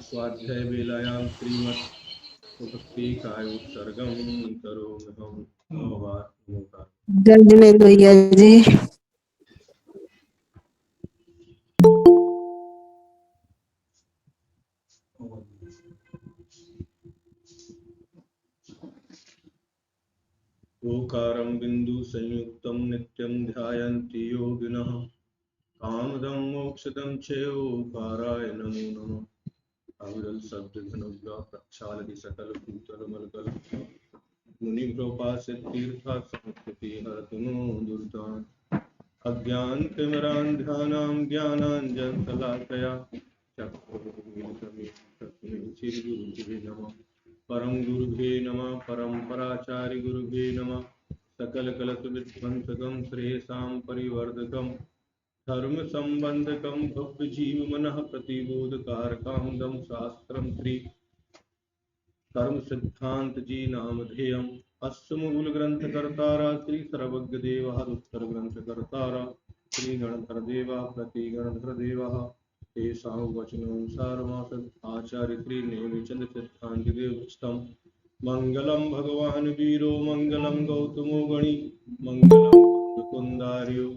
स्वाध्याय वेलायां श्रीमत् उपस्थीकाय उत्सर्गं करोम्यहम्। नमोवार। जय जिनेन्द्र भैया जी। ओकारं बिंदु संयुक्तं नित्यं ध्यायन्ति योगिनः कामदं मोक्षदं च ओकाराय नमो नमः। अविरल शब्द धनुर्गा प्रक्षालति सकल भूतल मलकल मुनि कृपासित तीर्था संस्कृति हरतु नो दुर्गान् अज्ञान तिमिरान्ध्यानां ज्ञानाञ्जनशलाकया श्रीगुरुभ्ये नमः। परम गुरुभ्ये नमः। परम्पराचार्य गुरुभ्ये नमः। सकल कलश विध्वंसकं श्रेयसां परिवर्धकं धर्म संबंधकं भव्य जीव मनः प्रतिबोधकारकं दम शास्त्रं श्री कर्म सिद्धांत जी नामधेयम् अस्य मूल ग्रंथ कर्तारा श्री सर्वज्ञ देव उत्तर ग्रंथ कर्तारा श्री गणधर देव प्रति गणधर देव तेषां वचनानुसारमासत् आचार्य श्री नेमिचंद सिद्धांत देव मंगलम भगवान वीरो मंगलम गौतमो गणि मंगलम मुकुंदार्यो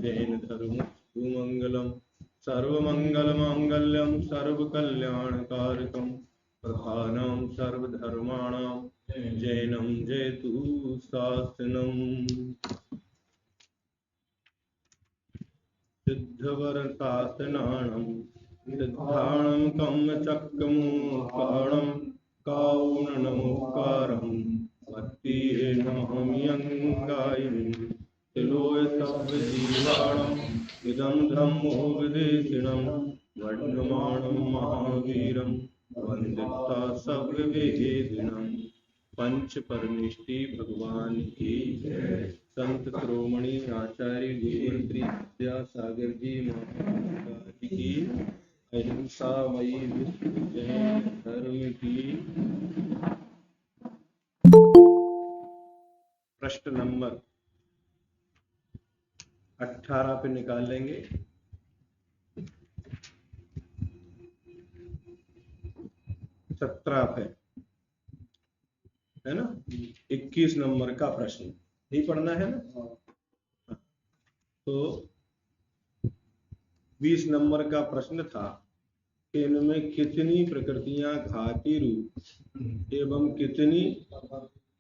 जैन धर्म सुमंगलम सर्वमंगल मांगल्यम सर्वकल्याणकारकम प्रधानं सर्वधर्माणां जैनं जयतु शासनम्। सिद्धवरशासनानं सिद्धाणं कम्मचक्रमोहाणं कारुणनमोकारं भक्तिर्नमाम्यङ्गायं तिलोय सव्यजीवाणम् इदं धम्मो विदेशिणं वर्धमानं महावीरं वंदिता सव्यवेदिनं। पंच परमेष्टि भगवान की संत श्रोमणी आचार्य गुरुवर्त्री विद्यासागर जी महाराज की अहिंसा मयी विश्व जैन धर्म की। प्रश्न नंबर 18 पे निकाल लेंगे। 17 पे है ना। 21 नंबर का प्रश्न ही पढ़ना है ना। तो 20 नंबर का प्रश्न था कि इनमें कितनी प्रकृतियां घाती रूप एवं कितनी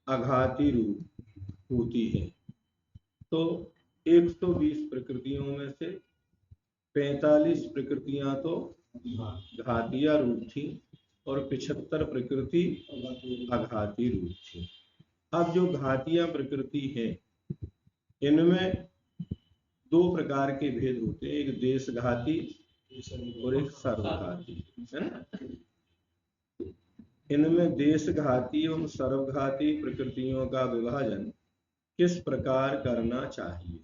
अघाती रूप होती है। तो 120 प्रकृतियों में से 45 प्रकृतियां तो घातिया रूप थी और 75 प्रकृति अघाती रूप थी। अब जो घातिया प्रकृति है इनमें दो प्रकार के भेद होते हैं, एक देशघाती और एक सर्वघाती, है ना। इनमें देशघाती एवं सर्वघाती प्रकृतियों का विभाजन किस प्रकार करना चाहिए।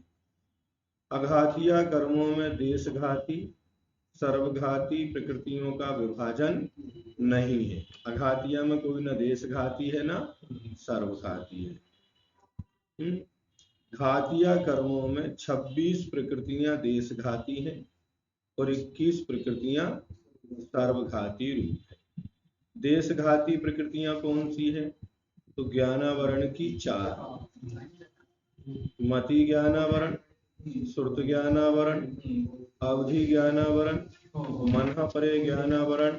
अघातिया कर्मों में देशघाती सर्वघाती प्रकृतियों का विभाजन नहीं है। अघातिया में कोई न देशघाती है ना सर्वघाती है। घातिया कर्मों में 26 प्रकृतियां देशघाती हैं और 21 प्रकृतियां सर्वघाती रूप है। देशघाती प्रकृतियां कौन सी है। तो ज्ञानावरण की 4, मति ज्ञानावरण, श्रुत ज्ञानावरण, अवधि ज्ञानावरण, मनःपरे ज्ञानावरण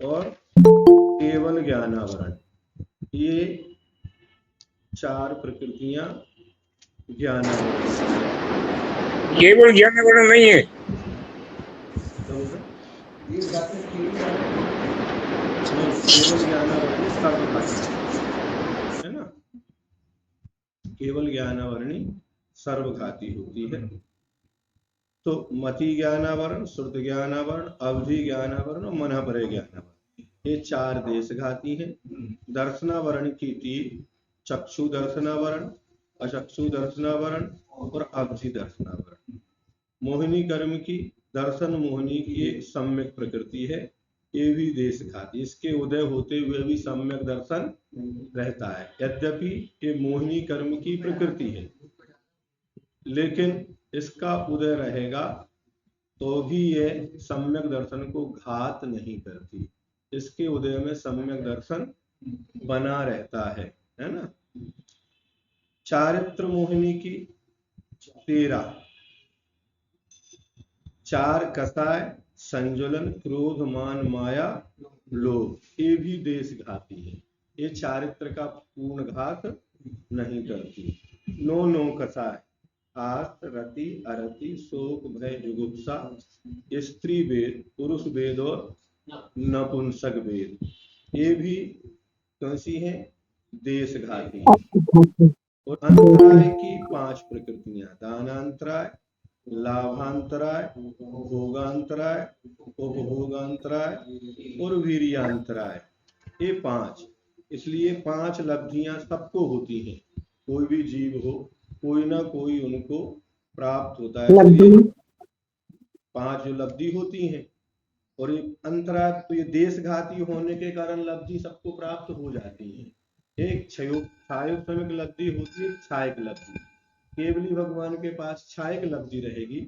और केवल ज्ञानावरण। ये 4 प्रकृतियां ज्ञानावरण। केवल ज्ञानावरण नहीं है। केवल ज्ञानावरणी सर्वघाती है ना। केवल ज्ञानावरणी सर्वघाती होती है। तो मति ज्ञानावरण, श्रुत ज्ञानावरण, अवधि ज्ञानावरण और मनःपरे ज्ञानावरण, ये 4 देशघाती हैं। दर्शनावरण की 3, चक्षु दर्शनावरण, अचक्षु दर्शनावरण और अवधि दर्शनावरण। मोहिनी कर्म की दर्शन मोहिनी की एक सम्यक प्रकृति है, ये भी देशघाती। इसके उदय होते हुए भी सम्यक दर्शन रहता है। यद्यपि ये मोहिनी कर्म की प्रकृति है लेकिन इसका उदय रहेगा तो भी ये सम्यक दर्शन को घात नहीं करती। इसके उदय में सम्यक दर्शन बना रहता है ना। चारित्र मोहिनी की 13, 4 कसाय, संजुलन, क्रोध, मान, माया, लोभ, ये भी देश घाती है। ये चारित्र का पूर्ण घात नहीं करती। 9 कसाय, आस, रति, अरति, शोक, भय, जुगुप्सा, स्त्री वेद, पुरुष वेद और नपुंसक वेद, ये भी कैसी है, देश घाती है। और अंतराय की 5 प्रकृतियां, दानांतराय, लाभांतराय, भोगांतराय, उपभोगांतराय और वीर्यांतराय, ये 5। इसलिए 5 लब्धियां सबको होती हैं, कोई भी जीव हो कोई ना कोई उनको प्राप्त होता है। 5 जो लब्धि होती हैं, और ये अंतराय, तो ये देशघाती होने के कारण लब्धि सबको प्राप्त हो जाती है। एक क्षायोपशमिक लब्धि होती है, क्षायक लब्धि। केवली भगवान के पास क्षायक लब्धि रहेगी,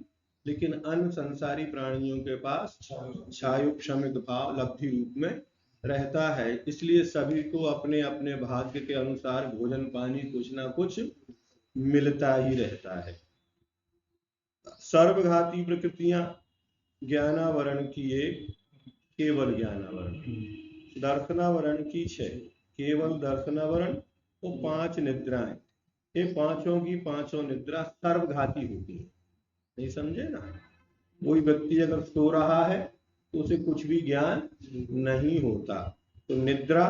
लेकिन अन्य संसारी प्राणियों के पास क्षायोपशमिक भाव लब्धि रूप में रहता है। इसलिए सभी को अपने अपने भाग्य के अनुसार भोजन पानी कुछ ना कुछ मिलता ही रहता है। सर्वघाती प्रकृतियां ज्ञानावरण की 1, केवल ज्ञानावरण, दर्शनावरण की 6, केवल दर्शनावरण और 5 निद्राएं। ये पांचों की पांचों निद्रा सर्वघाती होती है। नहीं समझे ना। कोई व्यक्ति अगर सो रहा है तो उसे कुछ भी ज्ञान नहीं होता। तो निद्रा,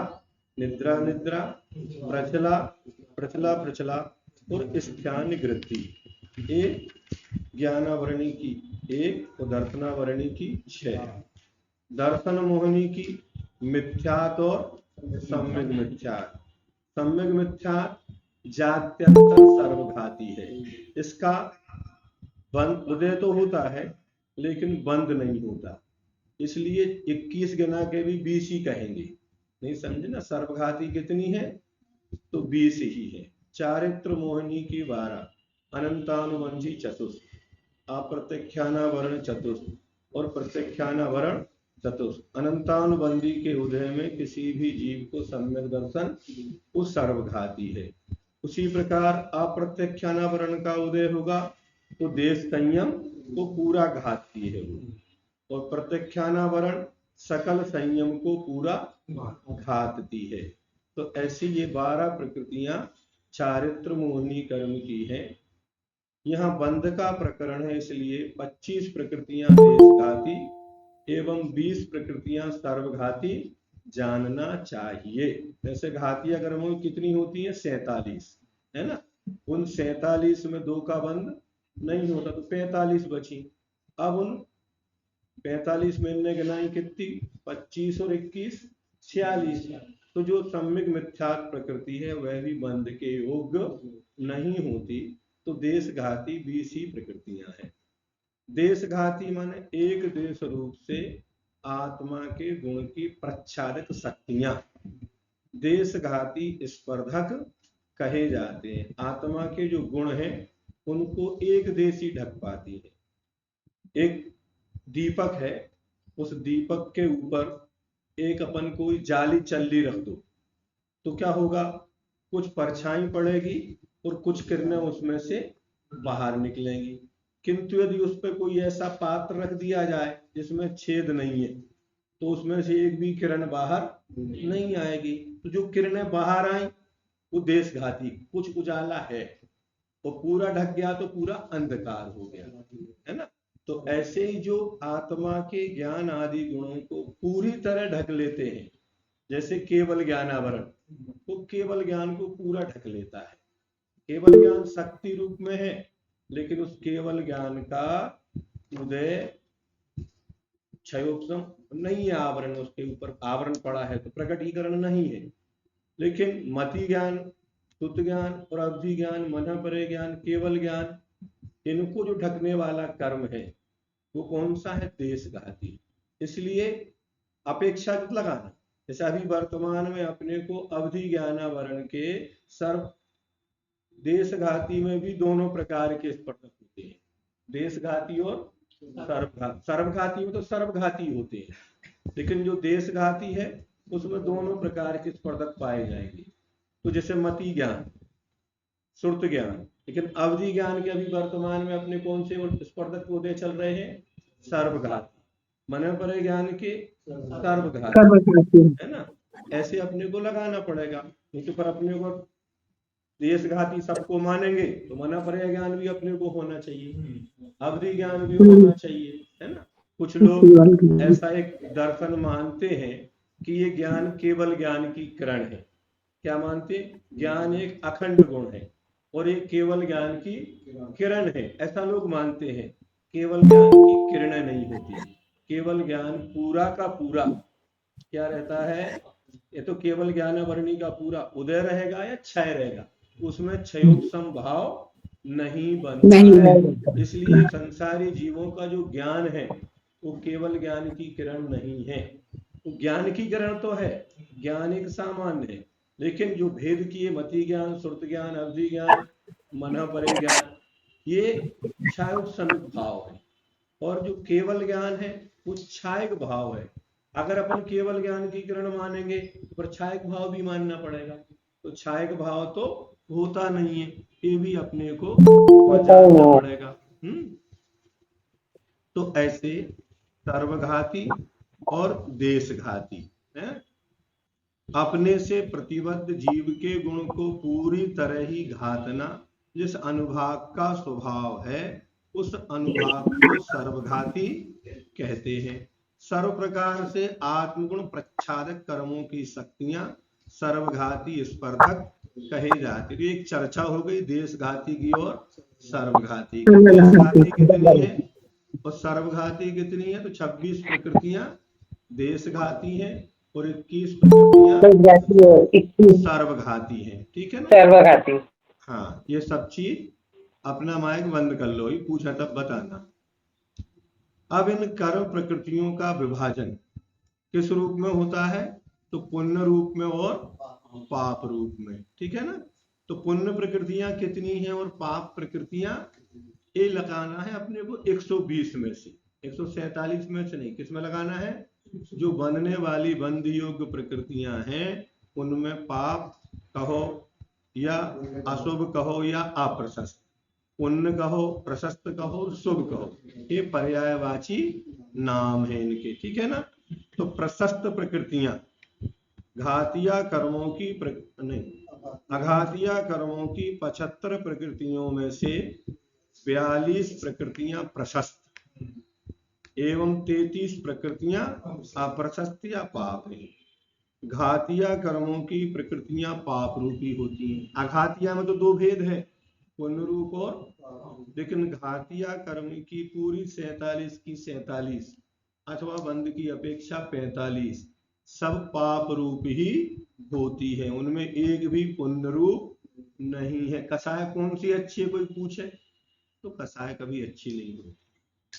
निद्रा निद्रा, प्रचला प्रचला प्रचला और स्थान वृत्ति, एक ज्ञानावरणी की 1 और दर्शनावरणी की 6। दर्शन मोहिनी की मिथ्यात और सम्यक मिथ्यात। सम्यक मिथ्यात जात्यंतर सर्वघाती है। इसका बंद उदय तो होता है लेकिन बंद नहीं होता, इसलिए 21 गना के भी 20 ही कहेंगे। नहीं समझे ना। सर्वघाती कितनी है, तो 20 ही है। चारित्र मोहिनी की 12, अनंतानुबंधी चतुर्थ, अप्रत्यख्यानावरण चतुर्थ और प्रत्यख्यानावरण चतुर्थ। अनंतानुबंधी के उदय में किसी भी जीव को सम्यक दर्शन उस सर्वघाती है। उसी प्रकार अप्रत्यख्यानावरण का उदय होगा तो देश संयम को पूरा घाती है वो, और प्रत्यख्यानावरण सकल संयम को पूरा घातती है। तो ऐसी ये 12 प्रकृतियां चारित्र मोहिनी कर्म की है। यहाँ बंध का प्रकरण है, इसलिए 25 प्रकृतियां देशघाती एवं 20 प्रकृतियां सर्वघाती जानना चाहिए। जैसे घातीय कर्मों कितनी होती है, 47 है ना। उन 47 में 2 का बंध नहीं होता तो 45 बची। अब उन 45 में इनने गिनाई कितनी, 25 और 21 46। तो जो सम्यक मिथ्यात्व प्रकृति है वह भी बंध के योग्य नहीं होती। तो देशघाती 20 ही प्रकृतियां हैं। देशघाती माने एक देश रूप से आत्मा के गुण की प्रच्छादित शक्तियां देशघाती स्पर्धक कहे जाते हैं। आत्मा के जो गुण हैं उनको एक देश ही ढक पाती है। एक दीपक है, उस दीपक के ऊपर एक अपन कोई जाली चल्ली रख दो तो क्या होगा, कुछ परछाई पड़ेगी और कुछ किरणें उसमें से बाहर निकलेंगी। किंतु यदि उस पर कोई ऐसा पात्र रख दिया जाए जिसमें छेद नहीं है तो उसमें से एक भी किरण बाहर नहीं आएगी। तो जो किरणें बाहर आई वो देशघाती, कुछ उजाला है, और पूरा ढक गया तो पूरा अंधकार हो गया, है ना। तो ऐसे ही जो आत्मा के ज्ञान आदि गुणों को पूरी तरह ढक लेते हैं, जैसे केवल ज्ञानावरण, तो केवल ज्ञान को पूरा ढक लेता है। केवल ज्ञान शक्ति रूप में है, लेकिन उस केवल ज्ञान का उदय क्षयोपशम नहीं है, आवरण उसके ऊपर आवरण पड़ा है तो प्रकटीकरण नहीं है। लेकिन मति ज्ञान, शुद्ध ज्ञान और अवधि ज्ञान, मन परे ज्ञान, केवल ज्ञान, इनको जो ढकने वाला कर्म है वो कौन सा है, देशघाती। इसलिए अपेक्षाकृत लगाना, जैसे अभी वर्तमान में अपने को अवधि ज्ञानावरण के सर्व देशघाती में भी दोनों प्रकार के स्पर्धक होते हैं, देशघाती और सर्वघाती। सर्वघाती में तो सर्वघाती होते हैं, लेकिन जो देशघाती है उसमें दोनों प्रकार के स्पर्धक पाए जाएंगे। तो जैसे मति ज्ञान, श्रुत ज्ञान, लेकिन अवधि ज्ञान के अभी वर्तमान में अपने कौन से स्पर्धक उदय चल रहे हैं? सर्वघाती। मन पर ज्ञान के सर्वघाती, है ना। ऐसे अपने को लगाना पड़ेगा, नहीं तो पर अपने को देशघाती सबको मानेंगे तो मना पर ज्ञान भी अपने को होना चाहिए, अवधि ज्ञान भी होना चाहिए, है ना। कुछ लोग ऐसा एक दर्शन मानते हैं कि ये ज्ञान केवल ज्ञान की किरण है। क्या मानते? ज्ञान एक अखंड गुण है और ये केवल ज्ञान की किरण है, ऐसा लोग मानते हैं। केवल ज्ञान की किरणें नहीं होती, केवल ज्ञान पूरा का पूरा क्या रहता है? ये तो केवल ज्ञान वर्णी का पूरा उदय रहेगा या क्षय रहेगा, उसमें क्षयोत्सम भाव नहीं बनता है। इसलिए संसारी जीवों का जो ज्ञान है वो केवल ज्ञान की किरण नहीं है। तो ज्ञान की किरण तो है, ज्ञान एक सामान्य है, लेकिन जो भेद किए मति ज्ञान, श्रुत ज्ञान, अवधि ज्ञान, मन परे ज्ञान, ये क्षयोत्समिक भाव है। और जो केवल ज्ञान है वो छायक भाव है। अगर अपन केवल ज्ञान की किरण मानेंगे पर छायक भाव भी मानना पड़ेगा, तो छायक भाव तो होता नहीं है, ये भी अपने को जानना पड़ेगा। तो ऐसे सर्वघाती और देशघाती है। अपने से प्रतिबद्ध जीव के गुण को पूरी तरह ही घातना जिस अनुभाग का स्वभाव है उस अनुभाग को सर्वघाती कहते हैं। सर्व प्रकार से आत्मगुण प्रच्छादक कर्मों की शक्तियां सर्वघाती स्पर्धक कहे जाते। तो एक चर्चा हो गई देशघाती की और सर्वघाती की। देशघाती कितनी है और सर्वघाती कितनी है? तो 26 प्रकृतियां देशघाती हैं और 21 प्रकृतियां सर्वघाती हैं। ठीक है ना? सर्वघाती। हाँ, ये सब चीज अपना माइक बंद कर लो, ये पूछा तब बताना। अब इन कर्म प्रकृतियों का विभाजन किस रूप में होता है? तो पुण्य रूप में और पाप रूप में। ठीक है ना? तो पुण्य प्रकृतियां कितनी हैं और पाप प्रकृतियां, ये लगाना है अपने को 120 में से, 147 में से नहीं। किस में लगाना है? जो बनने वाली बंध योग्य प्रकृतियां हैं उनमें पाप कहो या अशुभ कहो या अप्रशस्त, पुण्य कहो, प्रशस्त कहो, शुभ कहो, ये पर्यायवाची नाम है इनके। ठीक है ना? तो प्रशस्त प्रकृतियां घातिया कर्मों की अघातिया कर्मों की 75 प्रकृतियों में से 42 प्रकृतियां प्रशस्त एवं 33 प्रकृतियां अप्रशस्त या पाप है। घातिया कर्मों की प्रकृतियां पाप रूपी होती हैं। अघातिया में तो दो भेद है, पुण्य रूप और, लेकिन घातिया कर्म की पूरी 47 की 47 अथवा बंद की अपेक्षा 45 सब पाप रूप ही होती है, उनमें एक भी पुण्य रूप नहीं है। कसाय कौन सी अच्छी है कोई पूछे तो कसाय कभी अच्छी नहीं होती,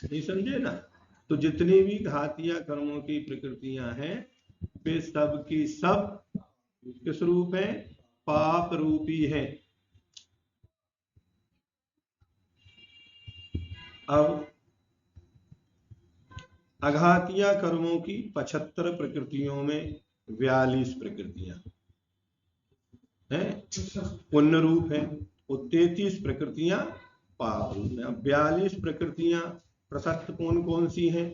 नहीं समझे ना? तो जितनी भी घातिया कर्मों की प्रकृतियां हैं वे सब की सब किस रूप है? पाप रूपी है। अब अघातिया कर्मों की 75 प्रकृतियों में 42 प्रकृतियां हैं पुण्य रूप है और 33 प्रकृतियां पाप रूप है। अब 42 प्रकृतियां प्रशस्त कौन कौन सी हैं?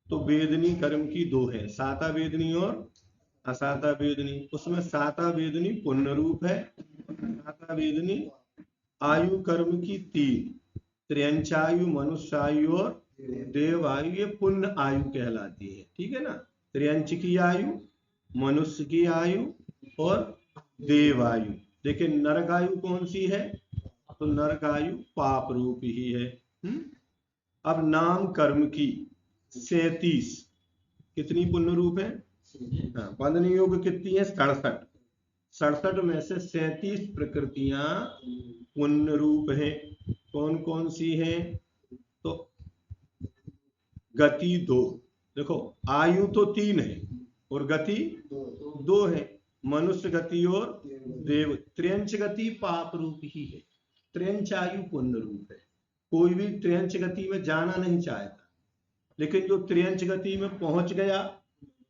तो वेदनी कर्म की दो है, साता वेदनी और असाता वेदनी। उसमें साता वेदनी पुण्य रूप है, साता वेदनी आयु कर्म की 3, त्र्यंचायु, मनुष्यायु और देव आयु, ये पुण्य आयु कहलाती है। ठीक है ना? त्र्यंच की आयु, मनुष्य की आयु और देव आयु। लेकिन नरक आयु कौन सी है? तो नरक आयु पाप रूप ही है। अब नाम कर्म की 37 कितनी पुण्य रूप है? हाँ, बंधन योग कितनी है? 67। 67 में से 37 प्रकृतियां पुण्य रूप है। कौन कौन सी हैं? तो गति 2, देखो आयु तो 3 है और गति 2 है, मनुष्य गति और देव। त्र्यंच गति पाप रूप ही है, त्र्यंच आयु पुण्य रूप है। कोई भी त्र्यंच गति में जाना नहीं चाहता, लेकिन जो त्र्यंच गति में पहुंच गया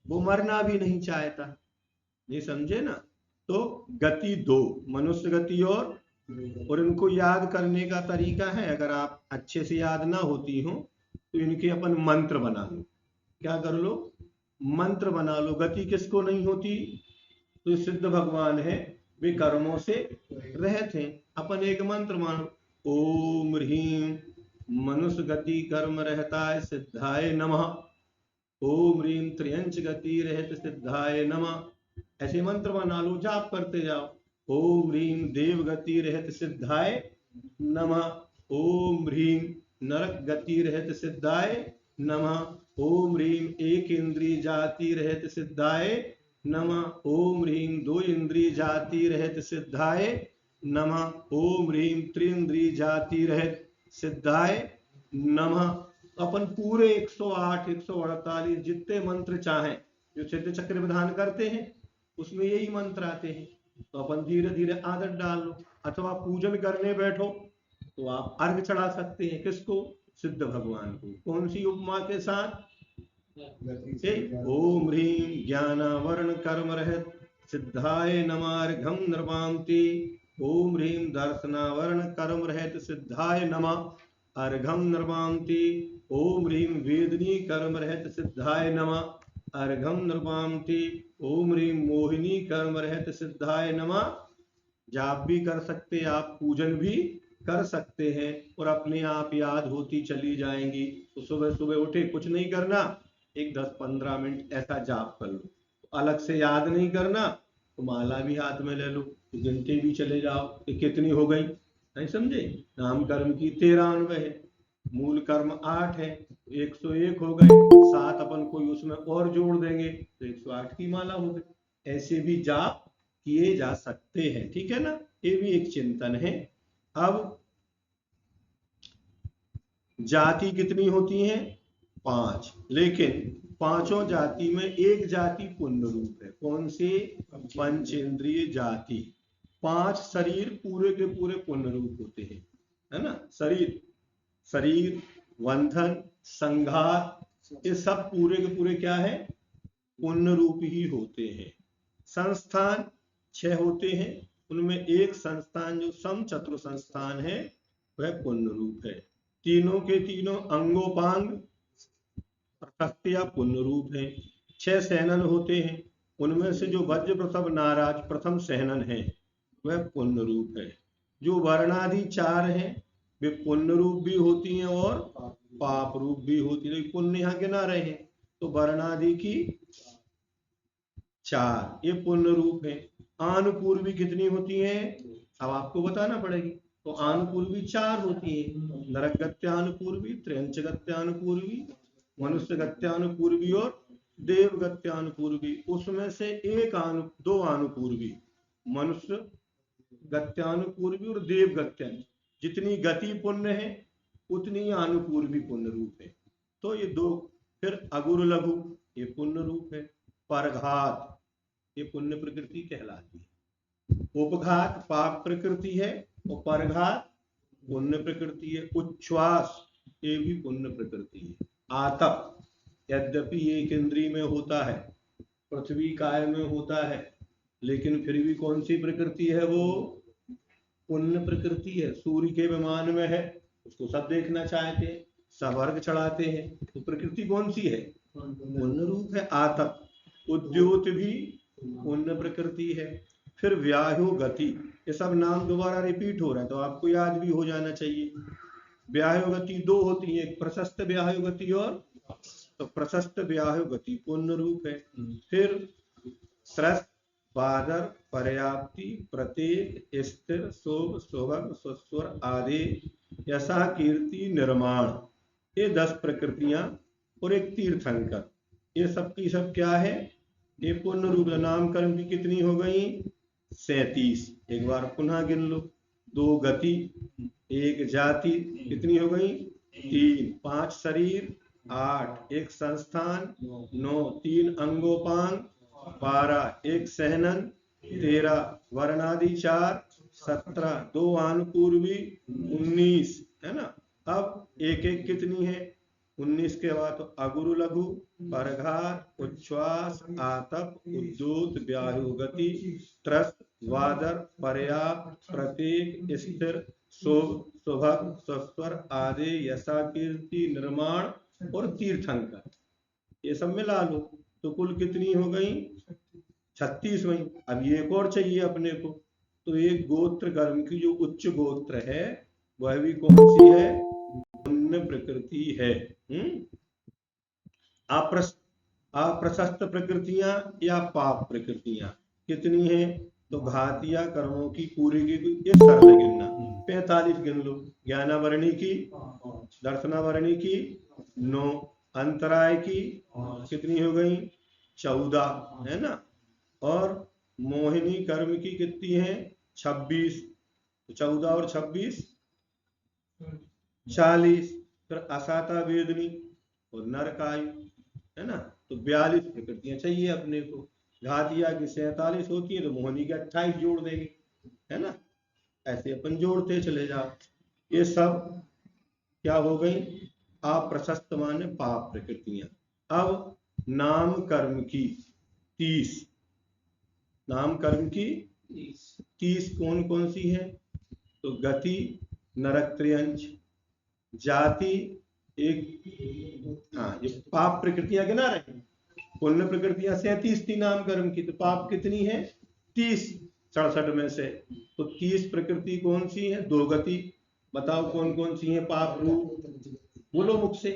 वो मरना भी नहीं चाहता। ये समझे ना। तो गति दो, मनुष्य गति और इनको याद करने का तरीका है, अगर आप अच्छे से याद ना होती हो तो इनके अपन मंत्र बना लो। क्या कर लो? मंत्र बना लो। गति किसको नहीं होती? तो सिद्ध भगवान है, वे कर्मों से रहित हैं। अपन एक मंत्र मानो, ओम ह्रीम मनुष्य गति कर्म रहता है सिद्धाय नमः, ओम ह्रीम त्र्यंच गति रहत सिद्धाय नमः। ऐसे मंत्र बना लो, जाप करते जाओ। ओम ह्रीम देव गति रहत सिद्धाय नमः, ओम ह्रीम नरक गति रहत सिद्धाय नमः, ओम ह्रीम एक इंद्रिय जाति रहत सिद्धाय नमः, ओम ह्रीम दो इंद्रिय जाति रहत सिद्धाय नमः, ओम ह्रीम त्रिंद्रिय जाति रहत सिद्धाय नमः। अपन पूरे 108 148 जितने मंत्र चाहें जो सिद्ध चक्र विधान करते हैं उसमें यही मंत्र आते हैं। तो अपन धीरे धीरे आदत डाल लो। अथवा पूजन करने बैठो तो आप अर्घ चढ़ा सकते हैं। किसको? सिद्ध भगवान को। कौन सी उपमा के साथ? ओम ह्रीम ज्ञानावरण कर्म रहत सिद्धाय नमार्घम नृपांति, ओम ह्रीम दर्शनावरण कर्म रहत सिद्धाय नमः अर्घम नृपांति, ओम ह्रीम वेदनी कर्म रहत सिद्धाय नमः अर्घम नृपांति, ओम ह्रीम मोहिनी कर्म रहत सिद्धाय नमः। जाप भी कर सकते आप, पूजन भी कर सकते हैं और अपने आप याद होती चली जाएंगी। तो सुबह सुबह उठे, कुछ नहीं करना, एक 10-15 मिनट ऐसा जाप कर लो। तो अलग से याद नहीं करना तो माला भी हाथ में ले लो, तो गिनते भी चले जाओ कि कितनी हो गई। नहीं समझे? नाम कर्म की 93 है, मूल कर्म 8 है, 101 हो गए। 7 अपन कोई उसमें और जोड़ देंगे तो 108 की माला हो गई। ऐसे भी जाप किए जा सकते हैं, ठीक है ना। ये भी एक चिंतन है। अब जाति कितनी होती हैं? 5। लेकिन पांचों जाति में एक जाति पुण्य रूप है। कौन सी? पंचेंद्रिय जाति। 5 शरीर पूरे के पूरे पुण्य रूप होते हैं, है ना। शरीर बंधन संघात ये सब पूरे के पूरे क्या है? पुण्य रूप ही होते हैं। संस्थान 6 होते हैं, उनमें एक संस्थान जो समचतुर संस्थान है वह पुण्य रूप है। तीनों के तीनों अंगोपांग प्रशस्तियां पुण्य रूप है। 6 सहनन होते हैं, उनमें से जो वज्र प्रथम नाराज प्रथम सहनन है वह पुण्य रूप है। जो वर्णादि 4 हैं वे पुण्य रूप भी होती हैं और पाप रूप भी होती है। पुण्य यहाँ गिना रहे हैं तो वर्णादि की 4 ये पुण्य रूप है। आनुपूर्वी कितनी होती हैं? अब आपको बताना पड़ेगी। तो आनुपूर्वी 4 होती है, नरक गत्यानुपूर्वी, त्र्यंच गत्यानुपूर्वी, मनुष्य गत्यानुपूर्वी और देव गत्यानुपूर्वी। उसमें से दो अनुपूर्वी, मनुष्य गत्यानुपूर्वी और देव गत्यानु। जितनी गति पुण्य है उतनी अनुपूर्वी पुण्य रूप है। तो ये दो। फिर अगुर लघु ये पुण्य रूप है। परघात ये पुण्य प्रकृति कहलाती है। उपघात पाप प्रकृति है और परघात पुण्य प्रकृति है। उच्छ्वास ये भी पुण्य प्रकृति है। आतप यद्यपि एक इंद्रिय में होता है, पृथ्वी काय में होता है, लेकिन फिर भी कौन सी प्रकृति है? वो पुण्य प्रकृति है। सूर्य के विमान में है, उसको सब देखना चाहते हैं, सब अर्घ चढ़ाते हैं, तो प्रकृति कौन सी है? पुण्य रूप है आतप। उद्योत भी पुण्य प्रकृति है। फिर व्याहु गति, ये सब नाम दोबारा रिपीट हो रहे हैं तो आपको याद भी हो जाना चाहिए। व्याहु गति 2 होती है, एक प्रशस्त व्याहु गति और तो प्रशस्त व्याहु गति पुण्य रूप है। फिर स्रस बादर पर्याप्ति प्रत्येक स्थिर शोभ शोभक स्वस्वर आदि यशा कीर्ति निर्माण ये 10 प्रकृतियां और एक तीर्थंकर ये सब की सब क्या है? ये पुण्य रूप। नाम कर्म की कितनी हो गई? 37। एक बार पुनः गिन लो। 2 गति, 1 जाति कितनी हो गई? 3। 5 शरीर 8, 1 संस्थान 9, 3 अंगोपांग 12, 1 सहनन 13, वर्णादि 4 17, 2 अनुपूर्वी 19, है ना। अब एक एक कितनी है? 19 के बाद तो अगुरु लघु, परघार, उच्छ्वास, आतप, उद्योत, व्याहुगति, त्रस्त, वादर, पर्याप्त, प्रतीक, स्थिर, शोभ, सुभग, स्वस्वर आदि, यशा, कीर्ति, निर्माण और तीर्थंकर, ये सब मिला लो तो कुल कितनी हो गई? 36 हुई। अब ये एक और चाहिए अपने को, तो एक गोत्र कर्म की जो उच्च गोत्र है वह भी कौन सी है? पुण्य प्रकृति है। अप्रशस्त प्रकृतियां या पाप प्रकृतियां कितनी है? तो घातिया कर्मों की पूरी की एक सरल गिनना 45 गिन लो। ज्ञानावरणी की, दर्शनावरणी की 9, अंतराय की कितनी हो गई? 14 है ना, और मोहिनी कर्म की कितनी है? 26। 14 और 26 40। फिर असाता वेदनी और नरकायु है ना, तो 42 प्रकृतियां चाहिए अपने को। घातिया की 47 होती है तो मोहिनी की 28 जोड़ देंगे, है ना, ऐसे अपन जोड़ते चले जाओ। ये सब क्या हो गई? अप्रशस्त माने पाप प्रकृतियां। अब नाम कर्म की 30, नाम कर्म की 30 कौन कौन सी है? तो गति, नरक त्रियंच, जाति, एक, हाँ ये पाप प्रकृतियां गिना रहे हैं। पुण्य प्रकृतियां 37 थी नाम कर्म की, तो पाप कितनी है? 30 67 में से। तो 30 प्रकृति कौन सी है? 2 गति, बताओ कौन कौन सी है पाप रूप? बोलो मुख से।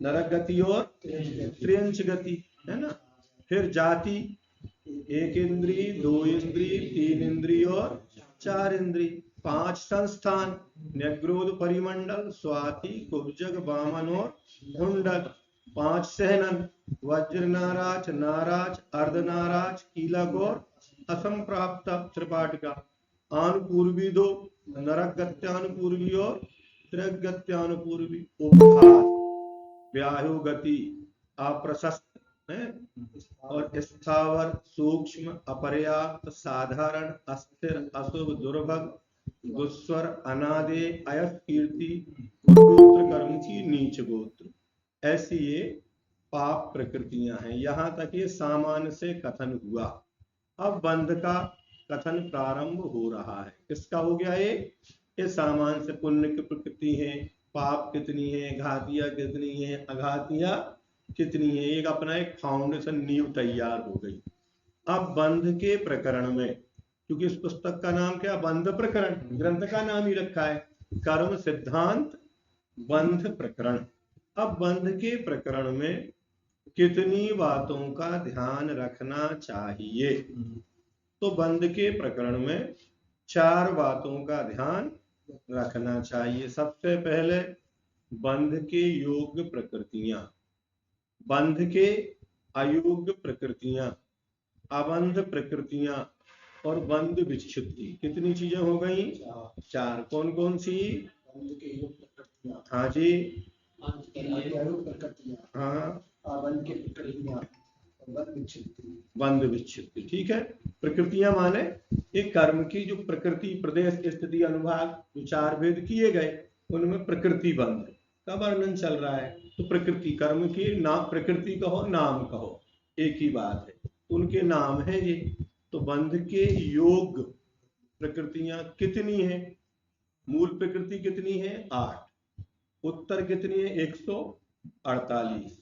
नरक गति और त्रियंच गति, है ना। फिर जाति, 1 इंद्री, 2 इंद्री, 3 इंद्री और 4 इंद्री। 5 संस्थान, न्यग्रोध, परिमंडल, स्वाति, कुब्जग, वामन और मुंडक। 5 सहनन, वज्र, नाराज, नाराज, अर्धनाराज, कीलक और असंप्राप्त त्रिपाटिका। आनुपूर्वी 2, नरक गत्यानुपूर्वी और त्रिगत्यानुपूर्वी। उपहास, व्याहु गति, अप्रशस्त है, और स्थावर, सूक्ष्म, अपर्याप्त, साधारण, अस्थिर, अशुभ, दुर्भग, दुस्वर, अनादे, अयस, कीर्ति, गोत्र कर्म की नीच गोत्र। ऐसी ये पाप प्रकृतियां हैं। यहां तक ये सामान्य से कथन हुआ। अब बंध का कथन प्रारंभ हो रहा है। किसका हो गया? ये सामान्य से पुण्य की प्रकृति है, पाप कितनी है, घातिया कितनी है, अघातिया कितनी है, एक अपना एक फाउंडेशन, नींव तैयार हो गई। अब बंध के प्रकरण में, क्योंकि इस पुस्तक का नाम क्या? बंध प्रकरण, ग्रंथ का नाम ही रखा है, कर्म सिद्धांत बंध प्रकरण। अब बंध के प्रकरण में कितनी बातों का ध्यान रखना चाहिए? तो बंध के प्रकरण में 4 बातों का ध्यान रखना चाहिए। सबसे पहले बंध के योग्य प्रकृतियां, बंध के अयोग्य प्रकृतियां, अबंध प्रकृतियां और बंध विच्छित्ति। कितनी चीजें हो गई? 4। कौन कौन सी? हाँ जी, हाँ, बंध विच्छित्ति। ठीक है, प्रकृतियां माने एक कर्म की जो प्रकृति, प्रदेश, स्थिति, अनुभाग, जो 4 भेद किए गए उनमें प्रकृति बंध का वर्णन चल रहा है। तो प्रकृति कर्म के नाम, प्रकृति कहो नाम कहो एक ही बात है, उनके नाम है ये। तो बंध के योग प्रकृतियां कितनी है? मूल प्रकृति कितनी है? 8। उत्तर कितनी है? 148।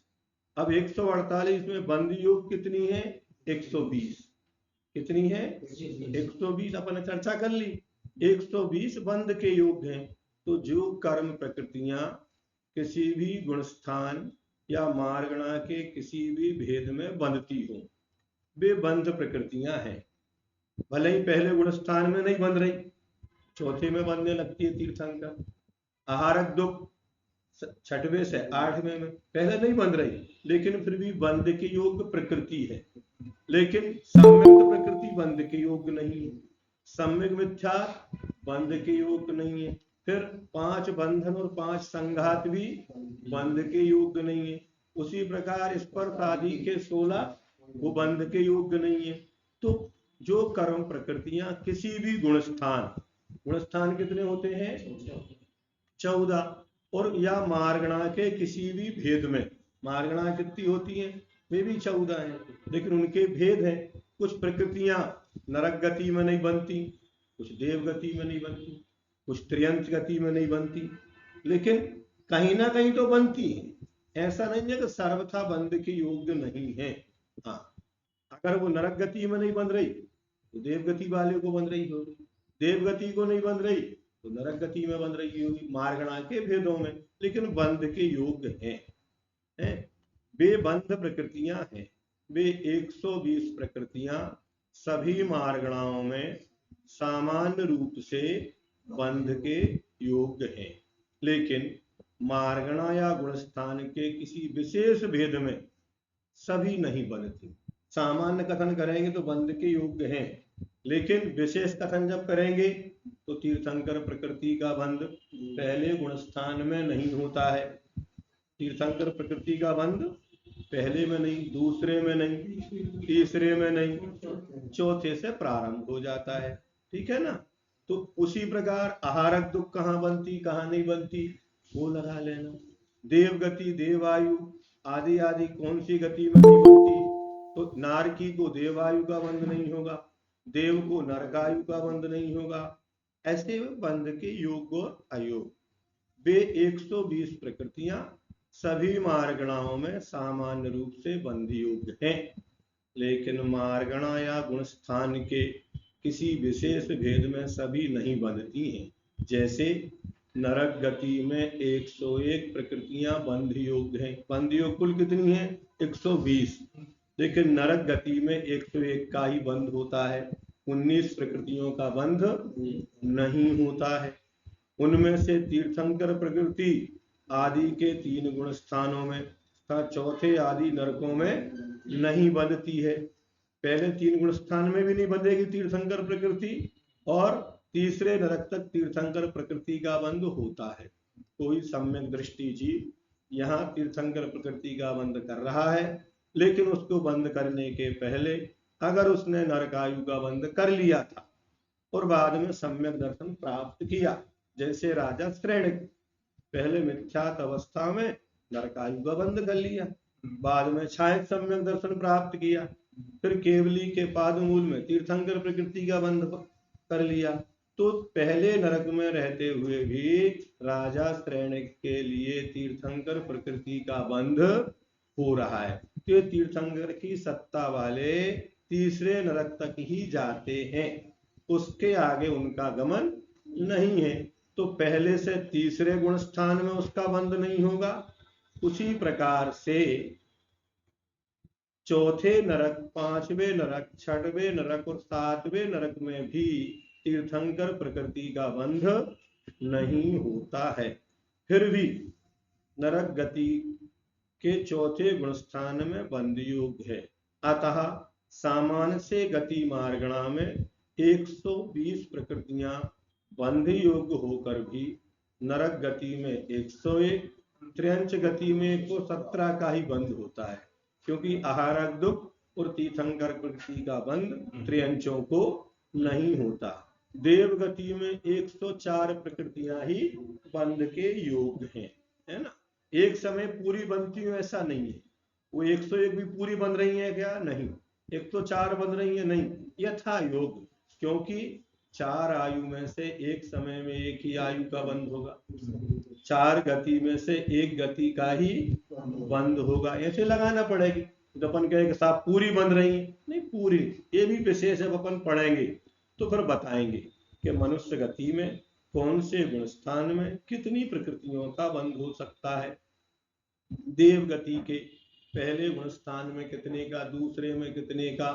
अब 148 में बंध योग कितनी है? 120। कितनी है? 120। अपन चर्चा कर ली, 120 बंध के योग हैं। तो जो कर्म प्रकृतियां किसी भी गुणस्थान या मार्गणा के किसी भी भेद में बंधती हो, वे बंध प्रकृतियां हैं। भले ही पहले गुणस्थान में नहीं बंध रही, चौथे में बंधने लगती है तीर्थंकर। आहारक दुख 6वें से 8वें में पहले नहीं बंध रही, लेकिन फिर भी बंध के योग्य प्रकृति है। लेकिन सम्यक्त प्रकृति बंध के योग्य नहीं है, सम्यक मिथ्या बंध के योग्य नहीं है। फिर 5 बंधन और 5 संघात भी बंध के योग्य नहीं है। उसी प्रकार स्पर्श आदि के 16 वो बंध के योग्य नहीं है। तो जो कर्म प्रकृतियां किसी भी गुणस्थान, गुणस्थान कितने होते हैं? 14। और या मार्गणा के किसी भी भेद में, मार्गणा कितनी होती हैं, वे भी 14 हैं, लेकिन उनके भेद हैं। कुछ प्रकृतियां नरक गति में नहीं बनती, कुछ देव गति में नहीं बनती, कुछ त्रियंच गति में नहीं बनती, लेकिन कहीं ना कहीं तो बनती है। ऐसा नहीं है कि सर्वथा बंध के योग्य नहीं है। हाँ, अगर वो नरक गति में नहीं बन रही तो देव गति वाले को बन रही होगी, देव गति को नहीं बन रही तो नरक गति में बन रही होगी, मार्गणा के भेदों में, लेकिन बंध के योग्य हैं। वे बंध प्रकृतियां हैं, वे 120 प्रकृतियां सभी मार्गणाओं में सामान्य रूप से बंध के योग्य हैं, लेकिन मार्गणा या गुणस्थान के किसी विशेष भेद में सभी नहीं बनती। सामान्य कथन करेंगे तो बंध के योग्य हैं, लेकिन विशेष कथन जब करेंगे तो तीर्थंकर प्रकृति का बंध पहले गुणस्थान में नहीं होता है। तीर्थंकर प्रकृति का बंध पहले में नहीं, दूसरे में नहीं, तीसरे में नहीं, चौथे से प्रारंभ हो जाता है। ठीक है ना। तो उसी प्रकार आहारक दुख कहाँ बनती कहाँ नहीं बनती वो लगा लेना। देव गति, देवायु आदि आदि कौन सी गति में नहीं बनती, तो नारकी को देवायु का बंध नहीं होगा, देव को नरकायु का बंध नहीं होगा। ऐसे बंध के योग और अयोग, वे 120 प्रकृतियां सभी मार्गणाओं में सामान्य रूप से बंध योग्य हैं, लेकिन मार्गणा या गुणस्थान के किसी विशेष भेद में सभी नहीं बंधती हैं। जैसे नरक गति में 101 प्रकृतियां बंध योग्य हैं। बंध योग कुल कितनी है? 120, लेकिन नरक गति में 101 का ही बंध होता है, 19 प्रकृतियों का बंध नहीं होता है। उनमें से तीर्थंकर प्रकृति आदि के 3 गुण स्थानों में तथा चौथे आदि नरकों में नहीं बंधती है। पहले 3 गुण स्थान में भी नहीं बंधेगी तीर्थंकर प्रकृति, और तीसरे नरक तक तीर्थंकर प्रकृति का बंध होता है। कोई सम्यक दृष्टि जीव यहाँ तीर्थंकर प्रकृति का बंध कर रहा है, लेकिन उसको बंद करने के पहले अगर उसने नरकायु का बंध कर लिया था और बाद में सम्यक दर्शन प्राप्त किया, जैसे राजा श्रेणिक पहले मिथ्यात अवस्था में नरकायु का बंध कर लिया, बाद में छायक सम्यक दर्शन प्राप्त किया, फिर केवली के पाद मूल में तीर्थंकर प्रकृति का बंध कर लिया, तो पहले नरक में रहते हुए भी राजा श्रेणिक के लिए तीर्थंकर प्रकृति का बंध हो रहा है। तो तीर्थंकर की सत्ता वाले तीसरे नरक तक ही जाते हैं, उसके आगे उनका गमन नहीं है। तो पहले से तीसरे गुण स्थान में उसका बंध नहीं होगा। उसी प्रकार से चौथे नरक, 5वें नरक, 6वें नरक और 7वें नरक में भी तीर्थंकर प्रकृति का बंध नहीं होता है। फिर भी नरक गति के चौथे गुण स्थान में बंध योग्य है। अतः सामान्य से गति मार्गणा में 120 प्रकृतियां बंध योग्य होकर भी नरक गति में 101, त्र्यंच गति में 117 का ही बंध होता है, क्योंकि आहारक दुख और तीर्थंकर प्रकृति का बंध त्र्यंचों को नहीं होता। देव गति में 104 प्रकृतियां ही बंध के योग्य हैं, है ना। एक समय पूरी बनती हो ऐसा नहीं है, वो 101 भी पूरी बन रही है क्या? नहीं। 104 बन रही है? नहीं, यथा योग, क्योंकि 4 आयु में से एक समय में एक ही आयु का बंध होगा, 4 गति में से एक गति का ही बंद होगा। ऐसे लगाना पड़ेगी। तो अपन कहेंगे साहब पूरी बन रही है, नहीं पूरी, ये भी विशेष है, अपन पढ़ेंगे तो फिर बताएंगे कि मनुष्य गति में कौन से गुण स्थान में कितनी प्रकृतियों का बंध हो सकता है। देव गति के पहले गुण स्थान में कितने का, दूसरे में कितने का,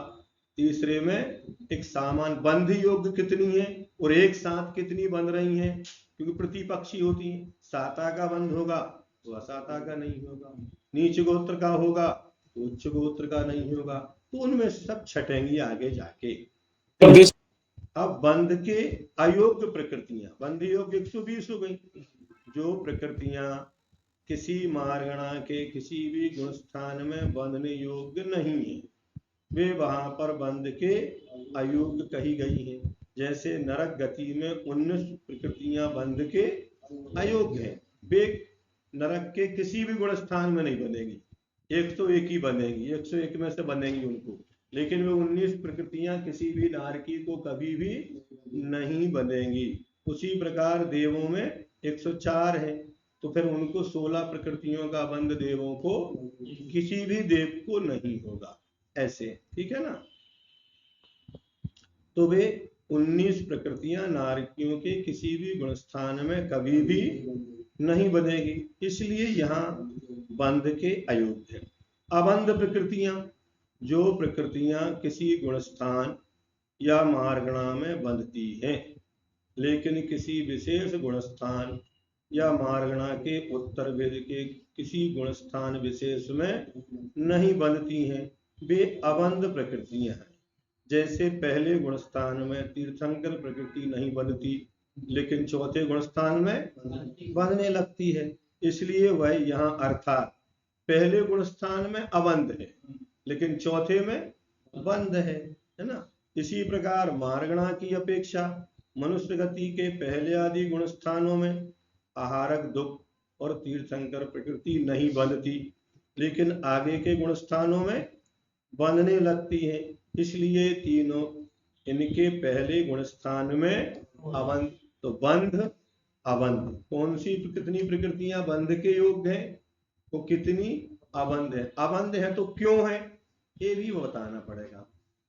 तीसरे में एक सामान बंध योग्य कितनी है और एक साथ कितनी बन रही हैं, क्योंकि प्रतिपक्षी होती है। साता का बंध होगा तो असाता का नहीं होगा, नीच गोत्र का होगा तो उच्च गोत्र का नहीं होगा, तो उनमें सब छटेंगी आगे जाके। अब बंध के अयोग्य प्रकृतियां, बंध योग्य 120 हो गई। जो प्रकृतियां किसी मार्गणा के किसी भी गुण स्थान में बंधने योग्य नहीं है, वे वहां पर बंध के अयोग्य कही गई हैं। जैसे नरक गति में 19 प्रकृतियां बंध के अयोग्य हैं, वे नरक के किसी भी गुण स्थान में नहीं बनेगी। 101 ही बनेगी, 101 में से बनेंगी उनको, लेकिन वे 19 प्रकृतियां किसी भी नारकी को कभी भी नहीं बनेंगी। उसी प्रकार देवों में 104 है, तो फिर उनको 16 प्रकृतियों का बंध देवों को किसी भी देव को नहीं होगा, ऐसे, ठीक है ना। तो वे 19 प्रकृतियां नारकियों के किसी भी गुण स्थान में कभी भी नहीं बनेगी, इसलिए यहाँ बंध के अयोग्य है। अबंध प्रकृतियां, जो प्रकृतियां किसी गुण स्थान या मार्गणा में बंधती हैं, लेकिन किसी विशेष गुण स्थान या मार्गणा के उत्तर वेद के किसी गुण स्थान विशेष में नहीं बंधती हैं, वे अबंध प्रकृतियां हैं। जैसे पहले गुण स्थान में तीर्थंकर प्रकृति नहीं बंधती, लेकिन चौथे गुण स्थान में बंधने लगती है, इसलिए वह यहाँ अर्थात पहले गुण स्थान में अबंध है, लेकिन चौथे में बंध है ना। इसी प्रकार मार्गणा की अपेक्षा मनुष्य गति के पहले आदि गुण स्थानों में आहारक दुख और तीर्थंकर प्रकृति नहीं बंधती, लेकिन आगे के गुण स्थानों में बंधने लगती है, इसलिए तीनों इनके पहले गुण स्थान में अबंध। तो बंध अबंध, कौन सी कितनी प्रकृतियां बंध के योग्य है, वो कितनी अबंध है। अबंध है तो क्यों है, ये भी बताना पड़ेगा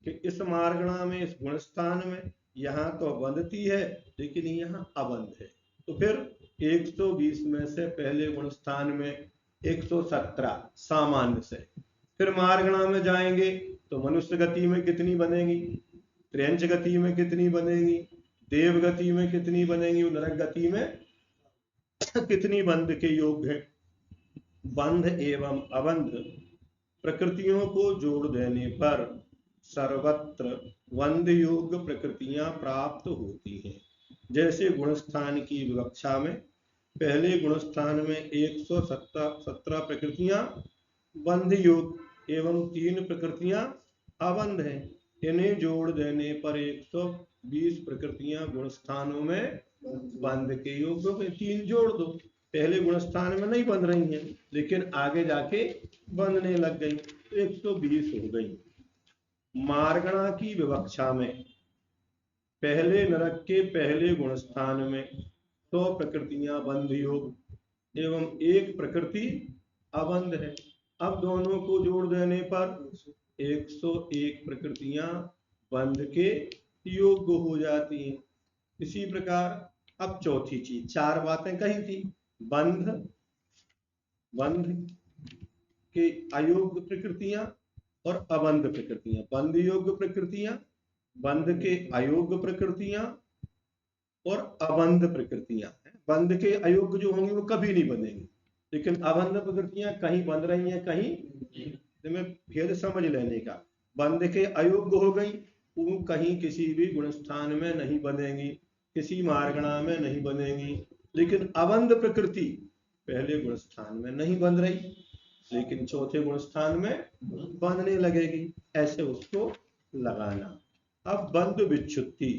कि इस मार्गणा में, इस गुण स्थान में यहाँ तो बंधती है, लेकिन यहाँ अबंध है। तो फिर 120 में से पहले गुण स्थान में 117 सामान्य से, फिर मार्गणा में जाएंगे तो मनुष्य गति में कितनी बनेगी, त्र्यंच गति में कितनी बनेगी, देव गति में कितनी बनेगी, नरक गति में कितनी बंध के योग है। बंध एवं अबंध प्रकृतियों को जोड़ देने पर सर्वत्र बंध योग प्रकृतियां प्राप्त होती हैं। जैसे गुणस्थान की विवक्षा में पहले गुणस्थान में 117 प्रकृतियां बंध योग एवं 3 प्रकृतियां अबंध हैं। इन्हें जोड़ देने पर 120 प्रकृतियां गुण स्थानों में बंध के योग में 3 जोड़ दो, पहले गुण स्थान में नहीं बंध रही हैं, लेकिन आगे जाके बंधने लग गई, तो 120 हो गई। मार्गणा की विवक्षा में पहले नरक के पहले गुण स्थान में 100 प्रकृतियां बंध योग एवं 1 प्रकृति अबंध है। अब दोनों को जोड़ देने पर 101 प्रकृतियां बंध के योग्य हो जाती हैं। इसी प्रकार अब चौथी चीज, 4 बातें कही थी, बंध के अयोग्य प्रकृतियां और अबंध प्रकृतियां, बंध योग्य प्रकृतियां, बंध के अयोग्य प्रकृतियां और अबंध प्रकृतियां। बंध के अयोग्य जो होंगी वो कभी नहीं बनेंगी, लेकिन अबंध प्रकृतियां कहीं बंध रही हैं, कहीं, तुम्हें भेद समझ लेने का। बंध के अयोग्य हो गई, वो कहीं किसी भी गुण स्थान में नहीं बनेंगी, किसी मार्गणा में नहीं बनेंगी, लेकिन अबंध प्रकृति पहले गुण स्थान में नहीं बंध रही, लेकिन चौथे गुण स्थान में बंधने लगेगी, ऐसे उसको लगाना। अब बंध विच्छुत्ति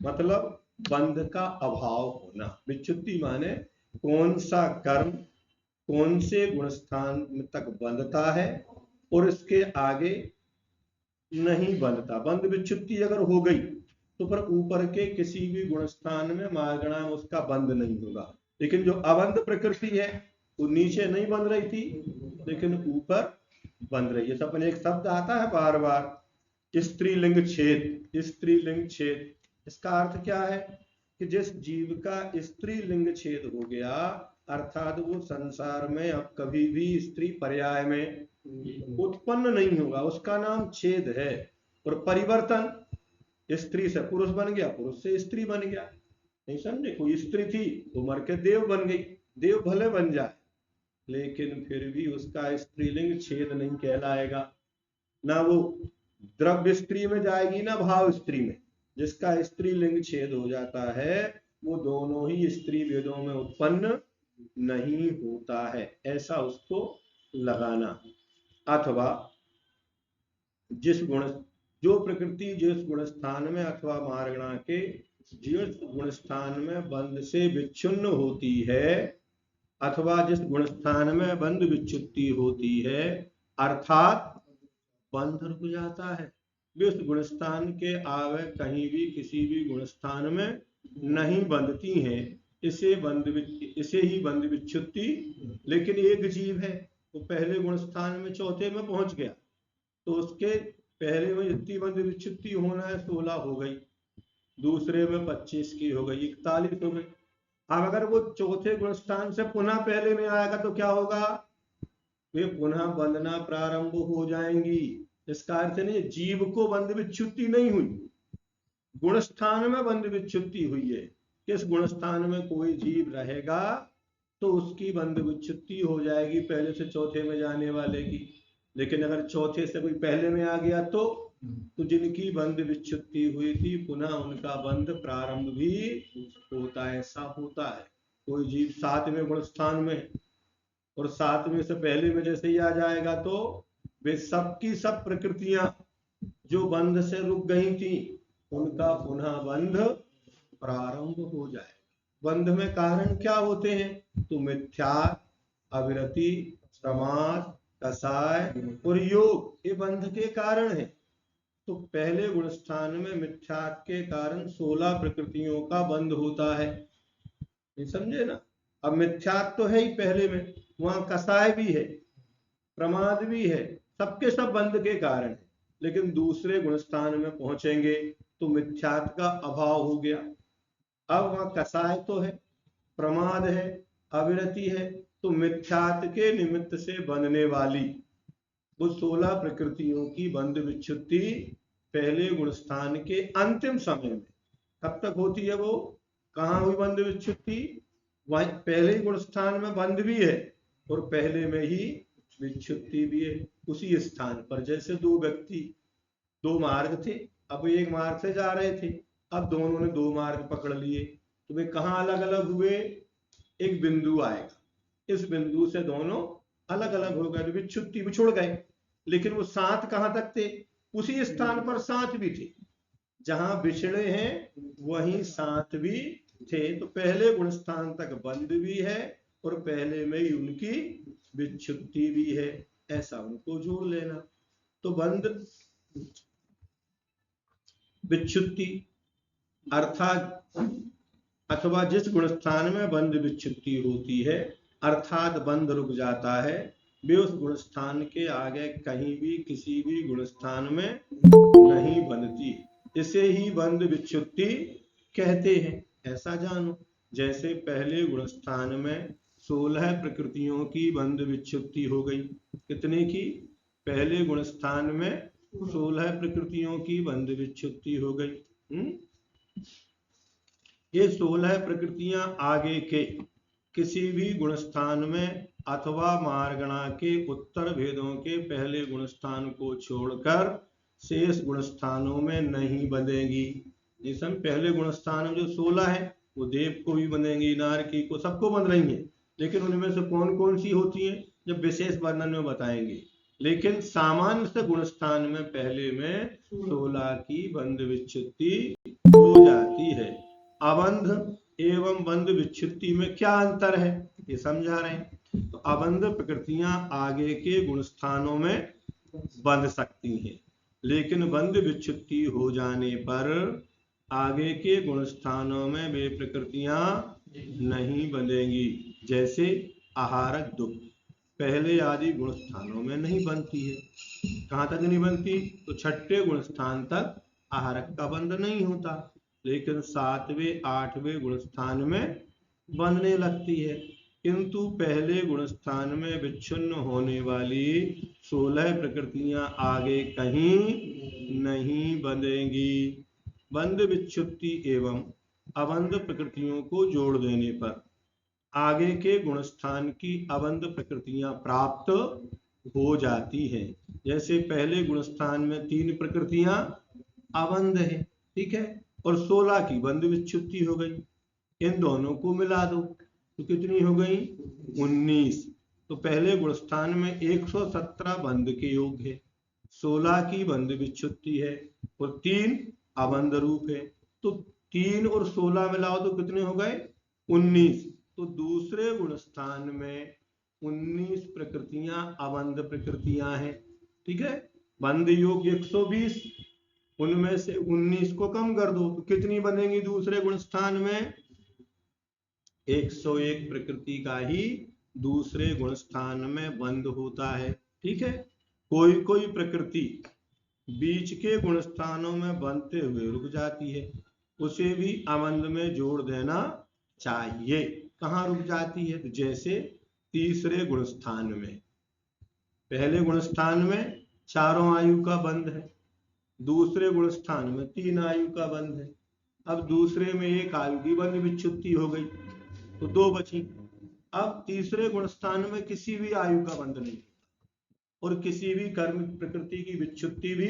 मतलब बंध का अभाव होना। विच्छुत्ति माने कौन सा कर्म कौन से गुण स्थान तक बंधता है और इसके आगे नहीं बंधता। बंध विच्छुत्ति अगर हो गई तो फिर ऊपर के किसी भी गुण स्थान में मार्गणा में उसका बंध नहीं होगा, लेकिन जो अबंध प्रकृति है वो नीचे नहीं बंध रही थी, लेकिन ऊपर बंध रही है। अपने एक शब्द आता है बार बार, स्त्रीलिंग छेद। स्त्रीलिंग छेद, इसका अर्थ क्या है कि जिस जीव का स्त्रीलिंग छेद हो गया, अर्थात वो संसार में अब कभी भी स्त्री पर्याय में उत्पन्न नहीं होगा, उसका नाम छेद है। और परिवर्तन, स्त्री से पुरुष बन गया, पुरुष से स्त्री बन गया, नहीं समझे। कोई स्त्री थी वो मर के देव बन गई, देव भले बन जाए लेकिन फिर भी उसका स्त्रीलिंग छेद नहीं कहलाएगा। ना वो द्रव्य स्त्री में जाएगी ना भाव स्त्री में। जिसका स्त्रीलिंग छेद हो जाता है वो दोनों ही स्त्री वेदों में उत्पन्न नहीं होता है, ऐसा उसको लगाना। अथवा जिस गुण, जो प्रकृति जिस गुण स्थान में अथवा मार्गणा के जिस गुण स्थान में बंध से विच्छिन्न होती है, अथवा जिस गुण स्थान में बंध विच्छुत्ति होती है अर्थात बंध रुक जाता है, वे उस गुण स्थान के आगे कहीं भी किसी भी गुण स्थान में नहीं बंधती हैं, इसे ही बंध विच्छुत्ति। लेकिन एक जीव है, वो पहले गुण स्थान में चौथे में पहुंच गया, तो उसके पहले में जितनी बंध विच्छुत्ति होना है 16 हो गई, दूसरे में 25 की हो गई, 41 हो गई। अब अगर वो चौथे गुण स्थान से पुनः पहले में आएगा तो क्या होगा, वे पुनः बंधना प्रारंभ हो जाएंगी। इसका अर्थ नहीं जीव को बंध विच्छुत्ति नहीं हुई, गुण स्थान में बंध विच्छुत्ति हुई है। किस गुण स्थान में कोई जीव रहेगा तो उसकी बंध विच्छुत्ति हो जाएगी पहले से चौथे में जाने वाले की। लेकिन अगर चौथे से कोई पहले में आ गया तो जिनकी बंध विच्छुत्ति हुई थी पुनः उनका बंध प्रारंभ भी होता है। ऐसा होता है कोई जीव 7वें गुण स्थान में और 7वें से पहले में जैसे ही आ जाएगा तो वे सब की सब प्रकृतियां जो बंध से रुक गई थी उनका पुनः बंध प्रारंभ हो जाए। बंध में कारण क्या होते हैं, तो मिथ्या, अविरति, प्रमाद, कसाय और योग, ये बंध के कारण है। तो पहले गुण स्थान में मिथ्या के कारण 16 प्रकृतियों का बंध होता है, ये समझे ना। अब मिथ्या तो है ही पहले में, वहां कसाय भी है, प्रमाद भी है, सबके सब बंध के कारण है। लेकिन दूसरे गुण स्थान में पहुंचेंगे तो मिथ्यात का अभाव हो गया। अब वहां कसाय तो है, प्रमाद है, अविरति है, तो मिथ्यात के निमित्त से बनने वाली वो 16 प्रकृतियों की बंध विच्छुत्ति पहले गुण स्थान के अंतिम समय में कब तक होती है, वो कहाँ हुई बंध विच्छुत्ति, वहीं पहले गुण स्थान में बंध भी है और पहले में ही विच्छुत्ति भी है उसी स्थान पर। जैसे दो व्यक्ति, दो मार्ग थे, अब एक मार्ग से जा रहे थे, अब दोनों ने 2 मार्ग पकड़ लिए, तो वे कहाँ अलग अलग हुए, एक बिंदु आएगा, इस बिंदु से दोनों अलग अलग हो गए, विच्छुत्ति बिछुड़ गए। लेकिन वो साथ कहाँ तक थे, उसी स्थान पर साथ भी थे, जहां बिछड़े हैं वहीं साथ भी थे। तो पहले गुण स्थान तक बंध भी है और पहले में ही उनकी विच्छुत्ति भी है, ऐसा उनको जोड़ लेना। तो बंध विच्छुत्ति अर्थात अथवा जिस गुण स्थान में बंध विच्छुत्ति होती है अर्थात बंध रुक जाता है, वे उस गुण स्थान के आगे कहीं भी किसी भी गुण स्थान में नहीं बंधती, इसे ही बंध विच्छुत्ति कहते हैं, ऐसा जानो। जैसे पहले गुण स्थान में 16 प्रकृतियों की बंध विच्छुत्ति हो गई, कितने की, पहले गुण स्थान में 16 प्रकृतियों की बंध विच्छुत्ति हो गई। ये 16 प्रकृतियां आगे के किसी भी गुण स्थान में अथवा मार्गणा के उत्तर भेदों के पहले गुण स्थान को छोड़कर शेष गुण स्थानों में नहीं बंधेगी। जैसे पहले गुण स्थान में जो 16 है वो देव को भी बंधेंगी, नारकी को, सबको बंध रही है, लेकिन उनमें से कौन कौन सी होती है जब विशेष वर्णन में बताएंगे। लेकिन सामान्य से गुण स्थान में पहले में 16 की बंध विच्छुत्ति हो जाती है। अबंध एवं बंध विच्छुत्ति में क्या अंतर है ये समझा रहे हैं। तो अबंध प्रकृतियां आगे के गुण स्थानों में बंध सकती हैं, लेकिन बंध विच्छुत्ति हो जाने पर आगे के गुण स्थानों में वे प्रकृतियां नहीं बंधेंगी। जैसे आहारक दुख पहले आदि गुण स्थानों में नहीं बनती है, कहाँ तक नहीं बनती, तो 6ठे गुण स्थान तक आहारक का बंध नहीं होता, लेकिन 7वें 8वें गुण स्थान में बनने लगती है। किंतु पहले गुण स्थान में विच्छिन्न होने वाली 16 प्रकृतियां आगे कहीं नहीं बंधेंगी। बंध विच्छुत्ति एवं अबंध प्रकृतियों को जोड़ देने पर आगे के गुण स्थान की अबंध प्रकृतियां प्राप्त हो जाती हैं। जैसे पहले गुण स्थान में 3 प्रकृतियां अबंध है, ठीक है, और 16 की बंध विच्छुत्ति हो गई, इन दोनों को मिला दो तो कितनी हो गई, 19। तो पहले गुण स्थान में 117 बंध के योग है, 16 की बंध विच्छुत्ति है और 3 अबंध रूप है। तो 3 और 16 मिलाओ तो कितने हो गए, 19। तो दूसरे गुण स्थान में 19 प्रकृतियां अबंध प्रकृतियां हैं। ठीक है, बंध योग 120, उनमें से 19 को कम कर दो तो कितनी बनेंगी दूसरे गुण स्थान में? 101 प्रकृति का ही दूसरे गुण स्थान में बंध होता है। ठीक है, कोई कोई प्रकृति बीच के गुण स्थानों में बनते हुए रुक जाती है, उसे भी अबंध में जोड़ देना चाहिए। कहाँ रुक जाती है? तो जैसे तीसरे गुण स्थान में, पहले गुण स्थान में चारों आयु का बंध है, दूसरे गुण स्थान में 3 आयु का बंध है। अब दूसरे में 1 आयु की बंध विच्छुत्ति हो गई तो 2 बची। अब तीसरे गुण स्थान में किसी भी आयु का बंध नहीं और किसी भी कर्म प्रकृति की विच्छुत्ति भी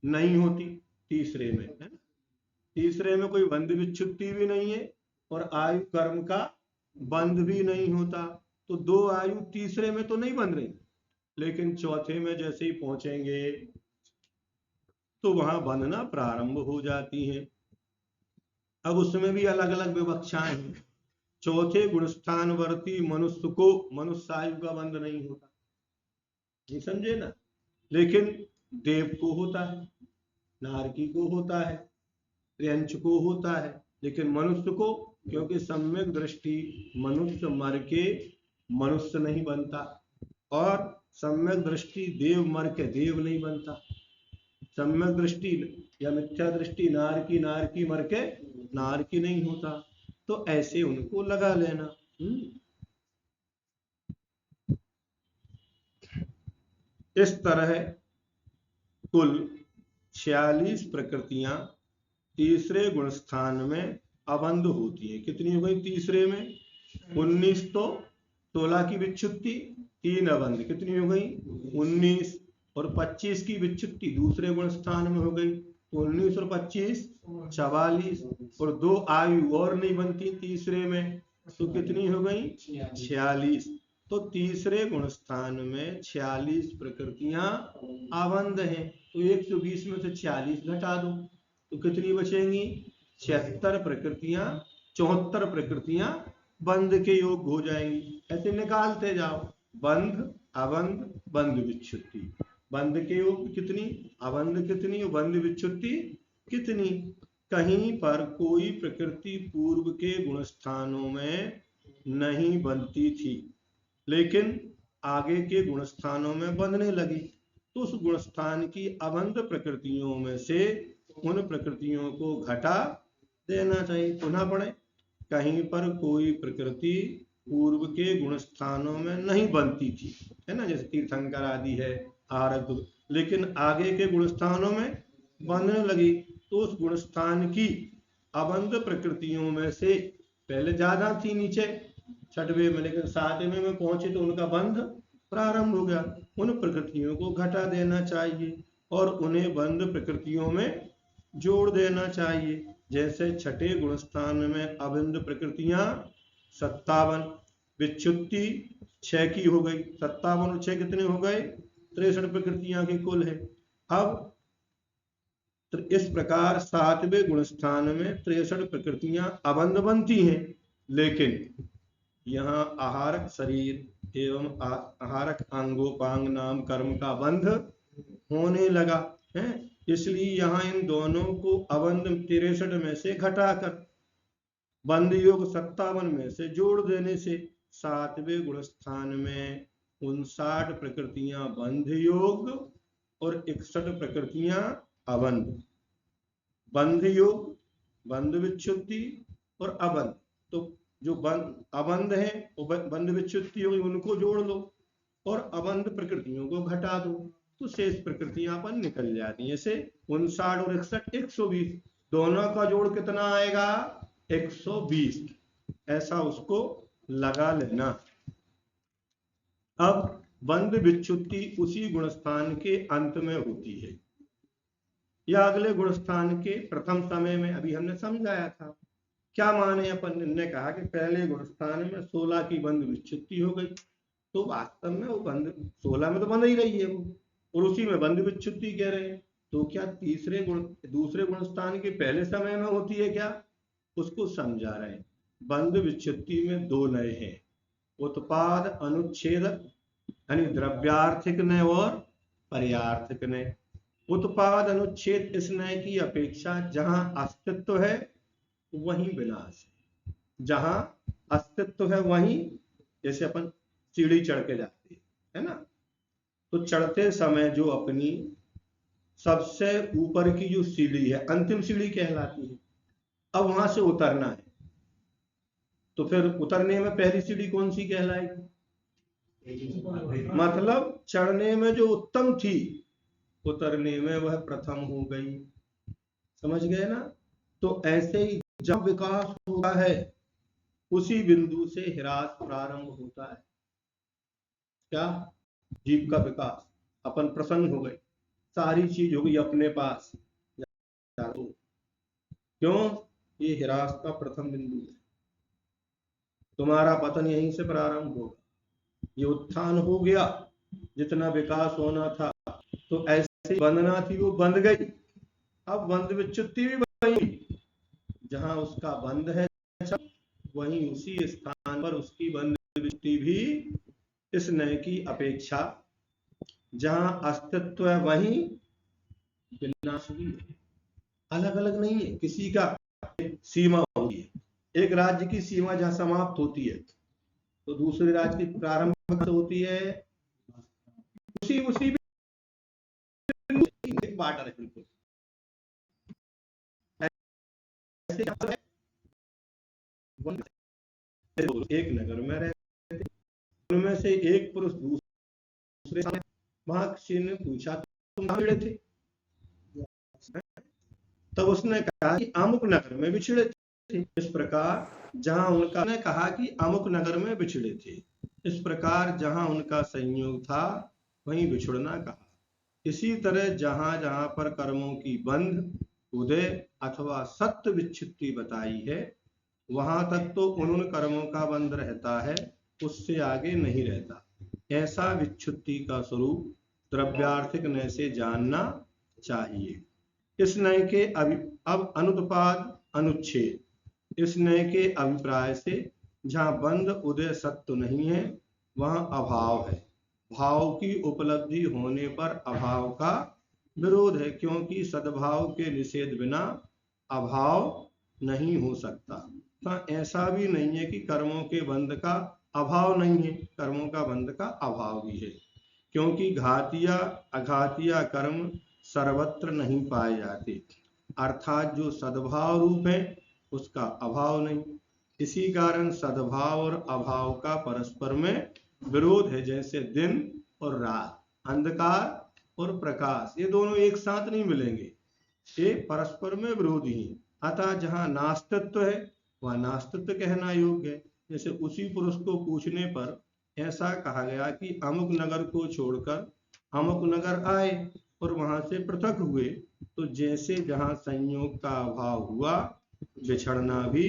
नहीं होती तीसरे में, है ना? तीसरे में कोई बंध विच्छुत्ति भी नहीं है और आयु कर्म का बंध भी नहीं होता। तो 2 आयु तीसरे में तो नहीं बन रही, लेकिन चौथे में जैसे ही पहुंचेंगे तो वहां बंधना प्रारंभ हो जाती है। अब उसमें भी अलग अलग विवक्षाएं हैं। चौथे गुणस्थानवर्ती मनुष्य को मनुष्य आयु का बंध नहीं होता, नहीं समझे ना? लेकिन देव को होता है, नारकी को होता है, त्र्यंच को होता है, लेकिन मनुष्य को, क्योंकि सम्यक दृष्टि मनुष्य मर के मनुष्य नहीं बनता और सम्यक दृष्टि देव मर के देव नहीं बनता। सम्यक दृष्टि या मिथ्या दृष्टि नारकी मर के नारकी नहीं होता। तो ऐसे उनको लगा लेना। इस तरह कुल 46 प्रकृतियां तीसरे गुण स्थान में अबंध होती है। कितनी हो गई तीसरे में? 19, तो 16 की विच्छुत्ति, 3 अबंध, कितनी हो गई? 19, और 25 की विच्छुत्ति दूसरे गुण स्थान में हो गई, 19 और 25 44, और 2 आयु और नहीं बनती तीसरे में, तो कितनी हो गई? 46। तो तीसरे गुण स्थान में 46 प्रकृतियां अबंध हैं। तो 120 में से 46 घटा दो तो कितनी बचेंगी? 76 प्रकृतियां, 74 प्रकृतियां बंध के योग हो जाएंगी। ऐसे निकालते जाओ, बंध अबंध बंध विच्छुत्ति, बंध के योग कितनी, अबंध कितनी, बंध विच्छुत्ति कितनी। कहीं पर कोई प्रकृति पूर्व के गुण स्थानों में नहीं बनती थी, लेकिन आगे के गुण स्थानों में बनने लगी, तो उस गुण स्थान की अबंध प्रकृतियों में से उन प्रकृतियों को घटा देना चाहिए। पुनः पढ़े, कहीं पर कोई प्रकृति पूर्व के गुण स्थानों में नहीं बनती थी, है ना, जैसे तीर्थंकर आदि है, आरक, लेकिन आगे के गुण स्थानों में बनने लगी, तो उस गुण स्थान की अबंध प्रकृतियों में से पहले ज्यादा थी नीचे 6वें में, लेकिन 7वें में पहुंचे तो उनका बंध प्रारंभ हो गया। उन प्रकृतियों को घटा देना चाहिए और उन्हें बंध प्रकृतियों में जोड़ देना चाहिए। जैसे 6ठे गुण स्थान में अबंध प्रकृतियां 57, विच्छुत्ति 6 की हो गई, 57 और 6 कितने हो गए? 63 प्रकृतियां के कुल है। अब इस प्रकार 7वें गुण स्थान में 63 प्रकृतियां अबंध बनती हैं, लेकिन यहाँ आहारक शरीर एवं आहारक अंगोपांग नाम कर्म का बंध होने लगा है, इसलिए यहाँ इन दोनों को अबंध 63 में से घटाकर बंध योग 57 में से जोड़ देने से 7वें गुण स्थान में 59 प्रकृतियां बंध योग और 61 प्रकृतियां अबंध। बंध योग, बंध विच्छुत्ति और अबंध, तो जो अबंध है वो बंध विच्छुत्ति होगी, उनको जोड़ लो और अबंध प्रकृतियों को घटा दो, तो शेष प्रकृतियां अपन निकल जाती हैं। ऐसे 59 और 61 120, दोनों का जोड़ कितना आएगा? 120। ऐसा उसको लगा लेना। अब बंध विच्छुत्ति उसी गुणस्थान के अंत में होती है या अगले गुणस्थान के प्रथम समय में, अभी हमने समझाया था। क्या माने, अपन ने कहा कि पहले गुणस्थान में 16 की बंध विच्छुत्ति हो गई, तो वास्तव में वो बंध 16 में तो बंध ही रही है वो, और उसी में बंध विच्छुत्ति कह रहे हैं, तो क्या दूसरे गुणस्थान के पहले समय में होती है क्या? उसको समझा रहे हैं। बंध विच्छित्ति में दो नए हैं, उत्पाद अनुच्छेद यानी द्रव्यार्थिक नय और पर्यार्थिक नय। उत्पाद अनुच्छेद इस नय की अपेक्षा जहां अस्तित्व है वहीं विनाश है। जहां अस्तित्व है वहीं, जैसे अपन सीढ़ी चढ़ के जाते है ना, तो चढ़ते समय जो अपनी सबसे ऊपर की जो सीढ़ी है अंतिम सीढ़ी कहलाती है, अब वहां से उतरना है, तो फिर उतरने में पहली सीढ़ी कौन सी कहलाएगी? मतलब चढ़ने में जो उत्तम थी उतरने में वह प्रथम हो गई। समझ गए ना? तो ऐसे ही जब विकास होता है उसी बिंदु से ह्रास प्रारंभ होता है। क्या? जीव का विकास। अपन प्रसन्न हो गए, सारी चीज हो गई अपने पास, क्यों? ये ह्रास का प्रथम बिंदु है। तुम्हारा पतन यहीं से प्रारंभ होगा। ये उत्थान हो गया, जितना विकास होना था, तो ऐसी बंधना थी वो बंध गई। अब बंध विच्छित्ति भी बनी, जहां उसका बंध है वहीं उसी स्थान पर उसकी बंध विच्छित्ति भी इस नय की अपेक्षा जहां अस्तित्व है वहीं विनाश भी है। अलग अलग नहीं है, किसी का सीमा होती है। एक राज्य की सीमा जहां समाप्त होती है तो दूसरे राज्य की प्रारंभ होती है उसी उसी बाटर है बिल्कुल। एक नगर में रहते थे, उनमें से एक पुरुष दूसरे वहां किसी ने पूछा तुम बिछड़े थे? तब उसने कहा कि अमुक नगर में बिछड़े थे। इस प्रकार जहां उनका ने कहा कि अमुक नगर में बिछड़े थे, इस प्रकार जहां उनका संयोग था वहीं बिछुड़ना कहा। इसी तरह जहां जहां पर कर्मों की बंध उदय अथवा सत्य विच्छित्ति बताई है वहां तक तो उन कर्मों का बंध रहता है, उससे आगे नहीं रहता। ऐसा विच्छित्ति का स्वरूप द्रव्यार्थिक नय से जानना चाहिए। इस नय के अब अनुत्पाद अनुच्छेद, इस नय के अभिप्राय से जहां बंध उदय सत्य नहीं है वहां अभाव है। भाव की उपलब्धि होने पर अभाव का विरोध है, क्योंकि सद्भाव के निषेध बिना अभाव नहीं हो सकता। तो ऐसा भी नहीं है कि कर्मों के बंध का अभाव नहीं है, कर्मों का बंध का अभाव भी है, क्योंकि घातिया अघातिया कर्म सर्वत्र नहीं पाए जाते, अर्थात जो सद्भाव रूप है उसका अभाव नहीं। इसी कारण सद्भाव और अभाव का परस्पर में विरोध है, जैसे दिन और रात, अंधकार और प्रकाश, ये दोनों एक साथ नहीं मिलेंगे, ये परस्पर में विरोधी हैं। अतः जहां नास्तित्व है वह नास्तित्व कहना योग्य है। जैसे उसी पुरुष को पूछने पर ऐसा कहा गया कि अमुक नगर को छोड़कर अमुक नगर आए और वहां से पृथक हुए, तो जैसे जहां संयोग का अभाव हुआ बिछड़ना भी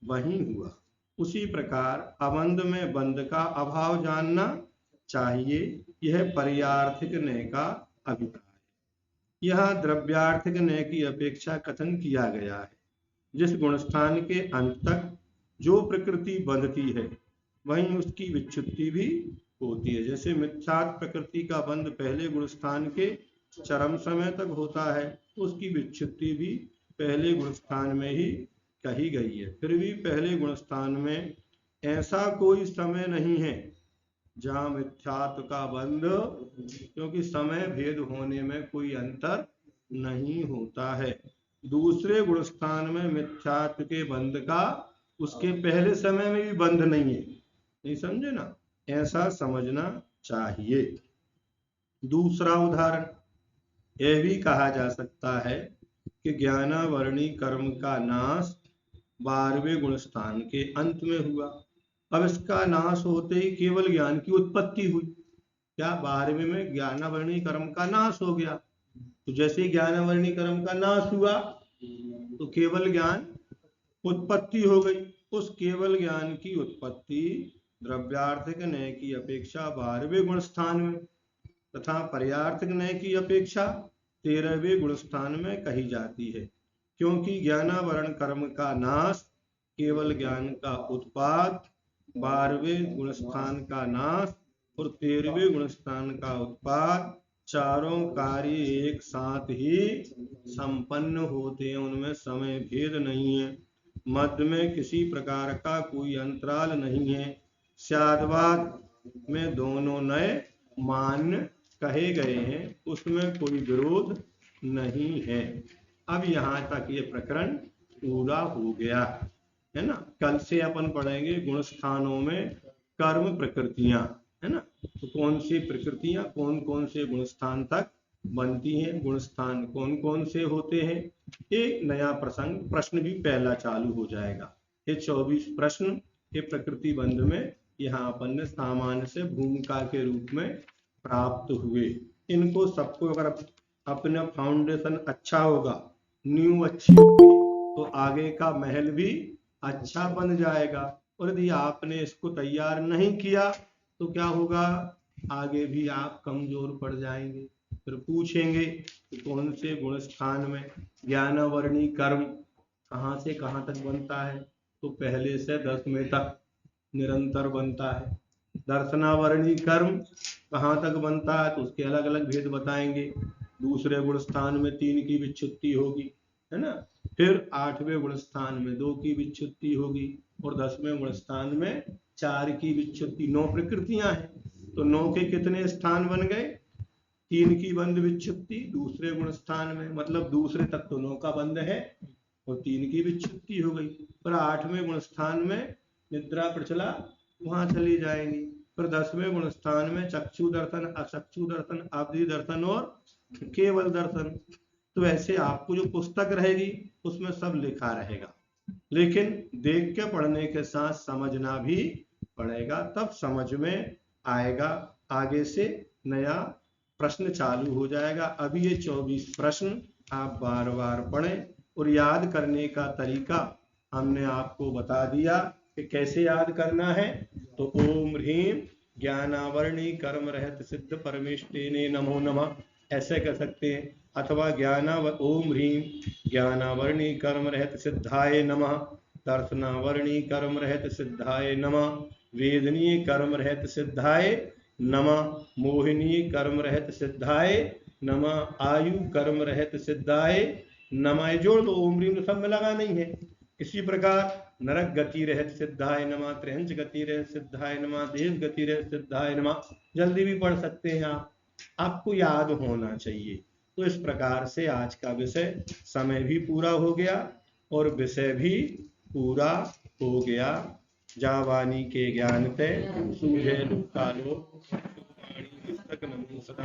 वहीं हुआ। उसी प्रकार अबंध में बंध का अभाव जानना चाहिए। यह पर्यार्थिक नय का अभिप्राय है। यह द्रव्यार्थिक नय की अपेक्षा कथन किया गया है। जिस गुणस्थान के अंत तक जो प्रकृति बंधती है वहीं उसकी विच्छित्ति भी होती है। जैसे मिथ्यात्व प्रकृति का बंध पहले गुणस्थान के चरम समय तक होता है, उसकी विच्छित्ति भी पहले गुणस्थान में ही कही गई है। फिर भी पहले गुणस्थान में ऐसा कोई समय नहीं है जहां मिथ्यात्व का बंध, क्योंकि समय भेद होने में कोई अंतर नहीं होता है। दूसरे गुणस्थान में मिथ्यात्व के बंध का उसके पहले समय में भी बंध नहीं है। नहीं समझे ना? ऐसा समझना चाहिए। दूसरा उदाहरण यह भी कहा जा सकता है कि ज्ञानावरणी कर्म का नाश 12वें गुणस्थान के अंत में हुआ। अब इसका नाश होते ही केवल ज्ञान की उत्पत्ति हुई। क्या? 12वें में ज्ञानावरणी कर्म का नाश हो गया, तो जैसे ही ज्ञानावरणी कर्म का नाश हुआ तो केवल ज्ञान उत्पत्ति हो गई। उस केवल ज्ञान की उत्पत्ति द्रव्यार्थिक नय की अपेक्षा 12वें गुणस्थान में तथा पर्यार्थिक नय की अपेक्षा 13वें गुणस्थान में कही जाती है, क्योंकि ज्ञानावरण कर्म का नाश केवल ज्ञान का उत्पाद, 12वें गुणस्थान का नाश और 13वें गुणस्थान का उत्पाद, चारों कार्य एक साथ ही संपन्न होते हैं, उनमें समय भेद नहीं है, मध्य में किसी प्रकार का कोई अंतराल नहीं है। स्याद्वाद में दोनों नए मान्य कहे गए हैं, उसमें कोई विरोध नहीं है। अब यहाँ तक ये प्रकरण पूरा हो गया है ना। कल से अपन पढ़ेंगे गुण स्थानों में कर्म प्रकृतियां, है ना। तो कौन सी प्रकृतियां कौन कौन से गुण स्थान तक बनती हैं, गुण स्थान कौन कौन से होते हैं, एक नया प्रश्न भी पहला चालू हो जाएगा। ये 24 प्रश्न ये प्रकृति बंध में यहाँ अपन ने सामान्य से भूमिका के रूप में प्राप्त हुए। इनको सबको अगर अपना फाउंडेशन अच्छा होगा, नींव अच्छी होगी, तो आगे का महल भी अच्छा बन जाएगा। और यदि आपने इसको तैयार नहीं किया तो क्या होगा, आगे भी आप कमजोर पड़ जाएंगे। फिर पूछेंगे कि कौन से गुण स्थान में ज्ञानावरणी कर्म कहाँ से कहाँ तक बनता है, तो पहले से 10वें तक निरंतर बनता है। दर्शनावरणी कर्म कहाँ तक बनता है, तो उसके अलग अलग भेद बताएंगे। दूसरे गुण स्थान में 3 की विच्छुत्ति होगी, है ना। फिर 8वें गुण स्थान में 2 की विच्छुत्ति होगी और 10वें गुण स्थान में 4 की विच्छुत्ति। 9 प्रकृतियां हैं, तो 9 के कितने स्थान बन गए, 3 की बंध विच्छुत्ति दूसरे गुण स्थान में, मतलब दूसरे तक तो 9 का बंध है और 3 की विच्छुत्ति हो गई। पर 8वें गुण स्थान में निद्रा प्रचला वहां चली जाएंगी। फिर 10वें गुण स्थान में चक्षु दर्शन, अचक्षु दर्शन, अवधि दर्शन और केवल दर्शन। तो ऐसे आपको जो पुस्तक रहेगी उसमें सब लिखा रहेगा, लेकिन देख के पढ़ने के साथ समझना भी पड़ेगा, तब समझ में आएगा। आगे से नया प्रश्न चालू हो जाएगा। अभी ये 24 प्रश्न आप बार बार पढ़ें और याद करने का तरीका हमने आपको बता दिया कि कैसे याद करना है। तो ओम ह्रीम ज्ञानावरणी कर्म रहत सिद्ध परमेष्ठिने नमो नमः ऐसे कह सकते हैं, अथवा ओम ह्रीम ज्ञानावरणी कर्म रहत सिद्धाय नमः, दर्शनावरणी कर्म रहत सिद्धाय नमः, वेदनीय कर्म रहत सिद्धाय नमः, मोहिनी कर्म रहत सिद्धाय नमः, आयु कर्म रहत सिद्धाय नमः। जोड़ दो, ओम ह्रीम तो सब में लगा नहीं है। इसी प्रकार नरक गति रहत सिद्धाय नमः, त्रिहंच गति रहत सिद्धाय नमः, देव गति रहत सिद्धाय नमः। जल्दी भी पढ़ सकते हैं आप, आपको याद होना चाहिए। तो इस प्रकार से आज का विषय समय भी पूरा हो गया और विषय भी पूरा हो गया। जावानी के ज्ञान ते सूझे लुकालो पुस्तक नमो सदा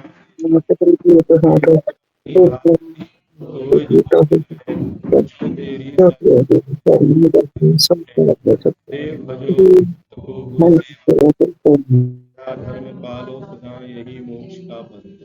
तेरी देव भजो धर्म पालो सदा, यही मोक्ष का बंध।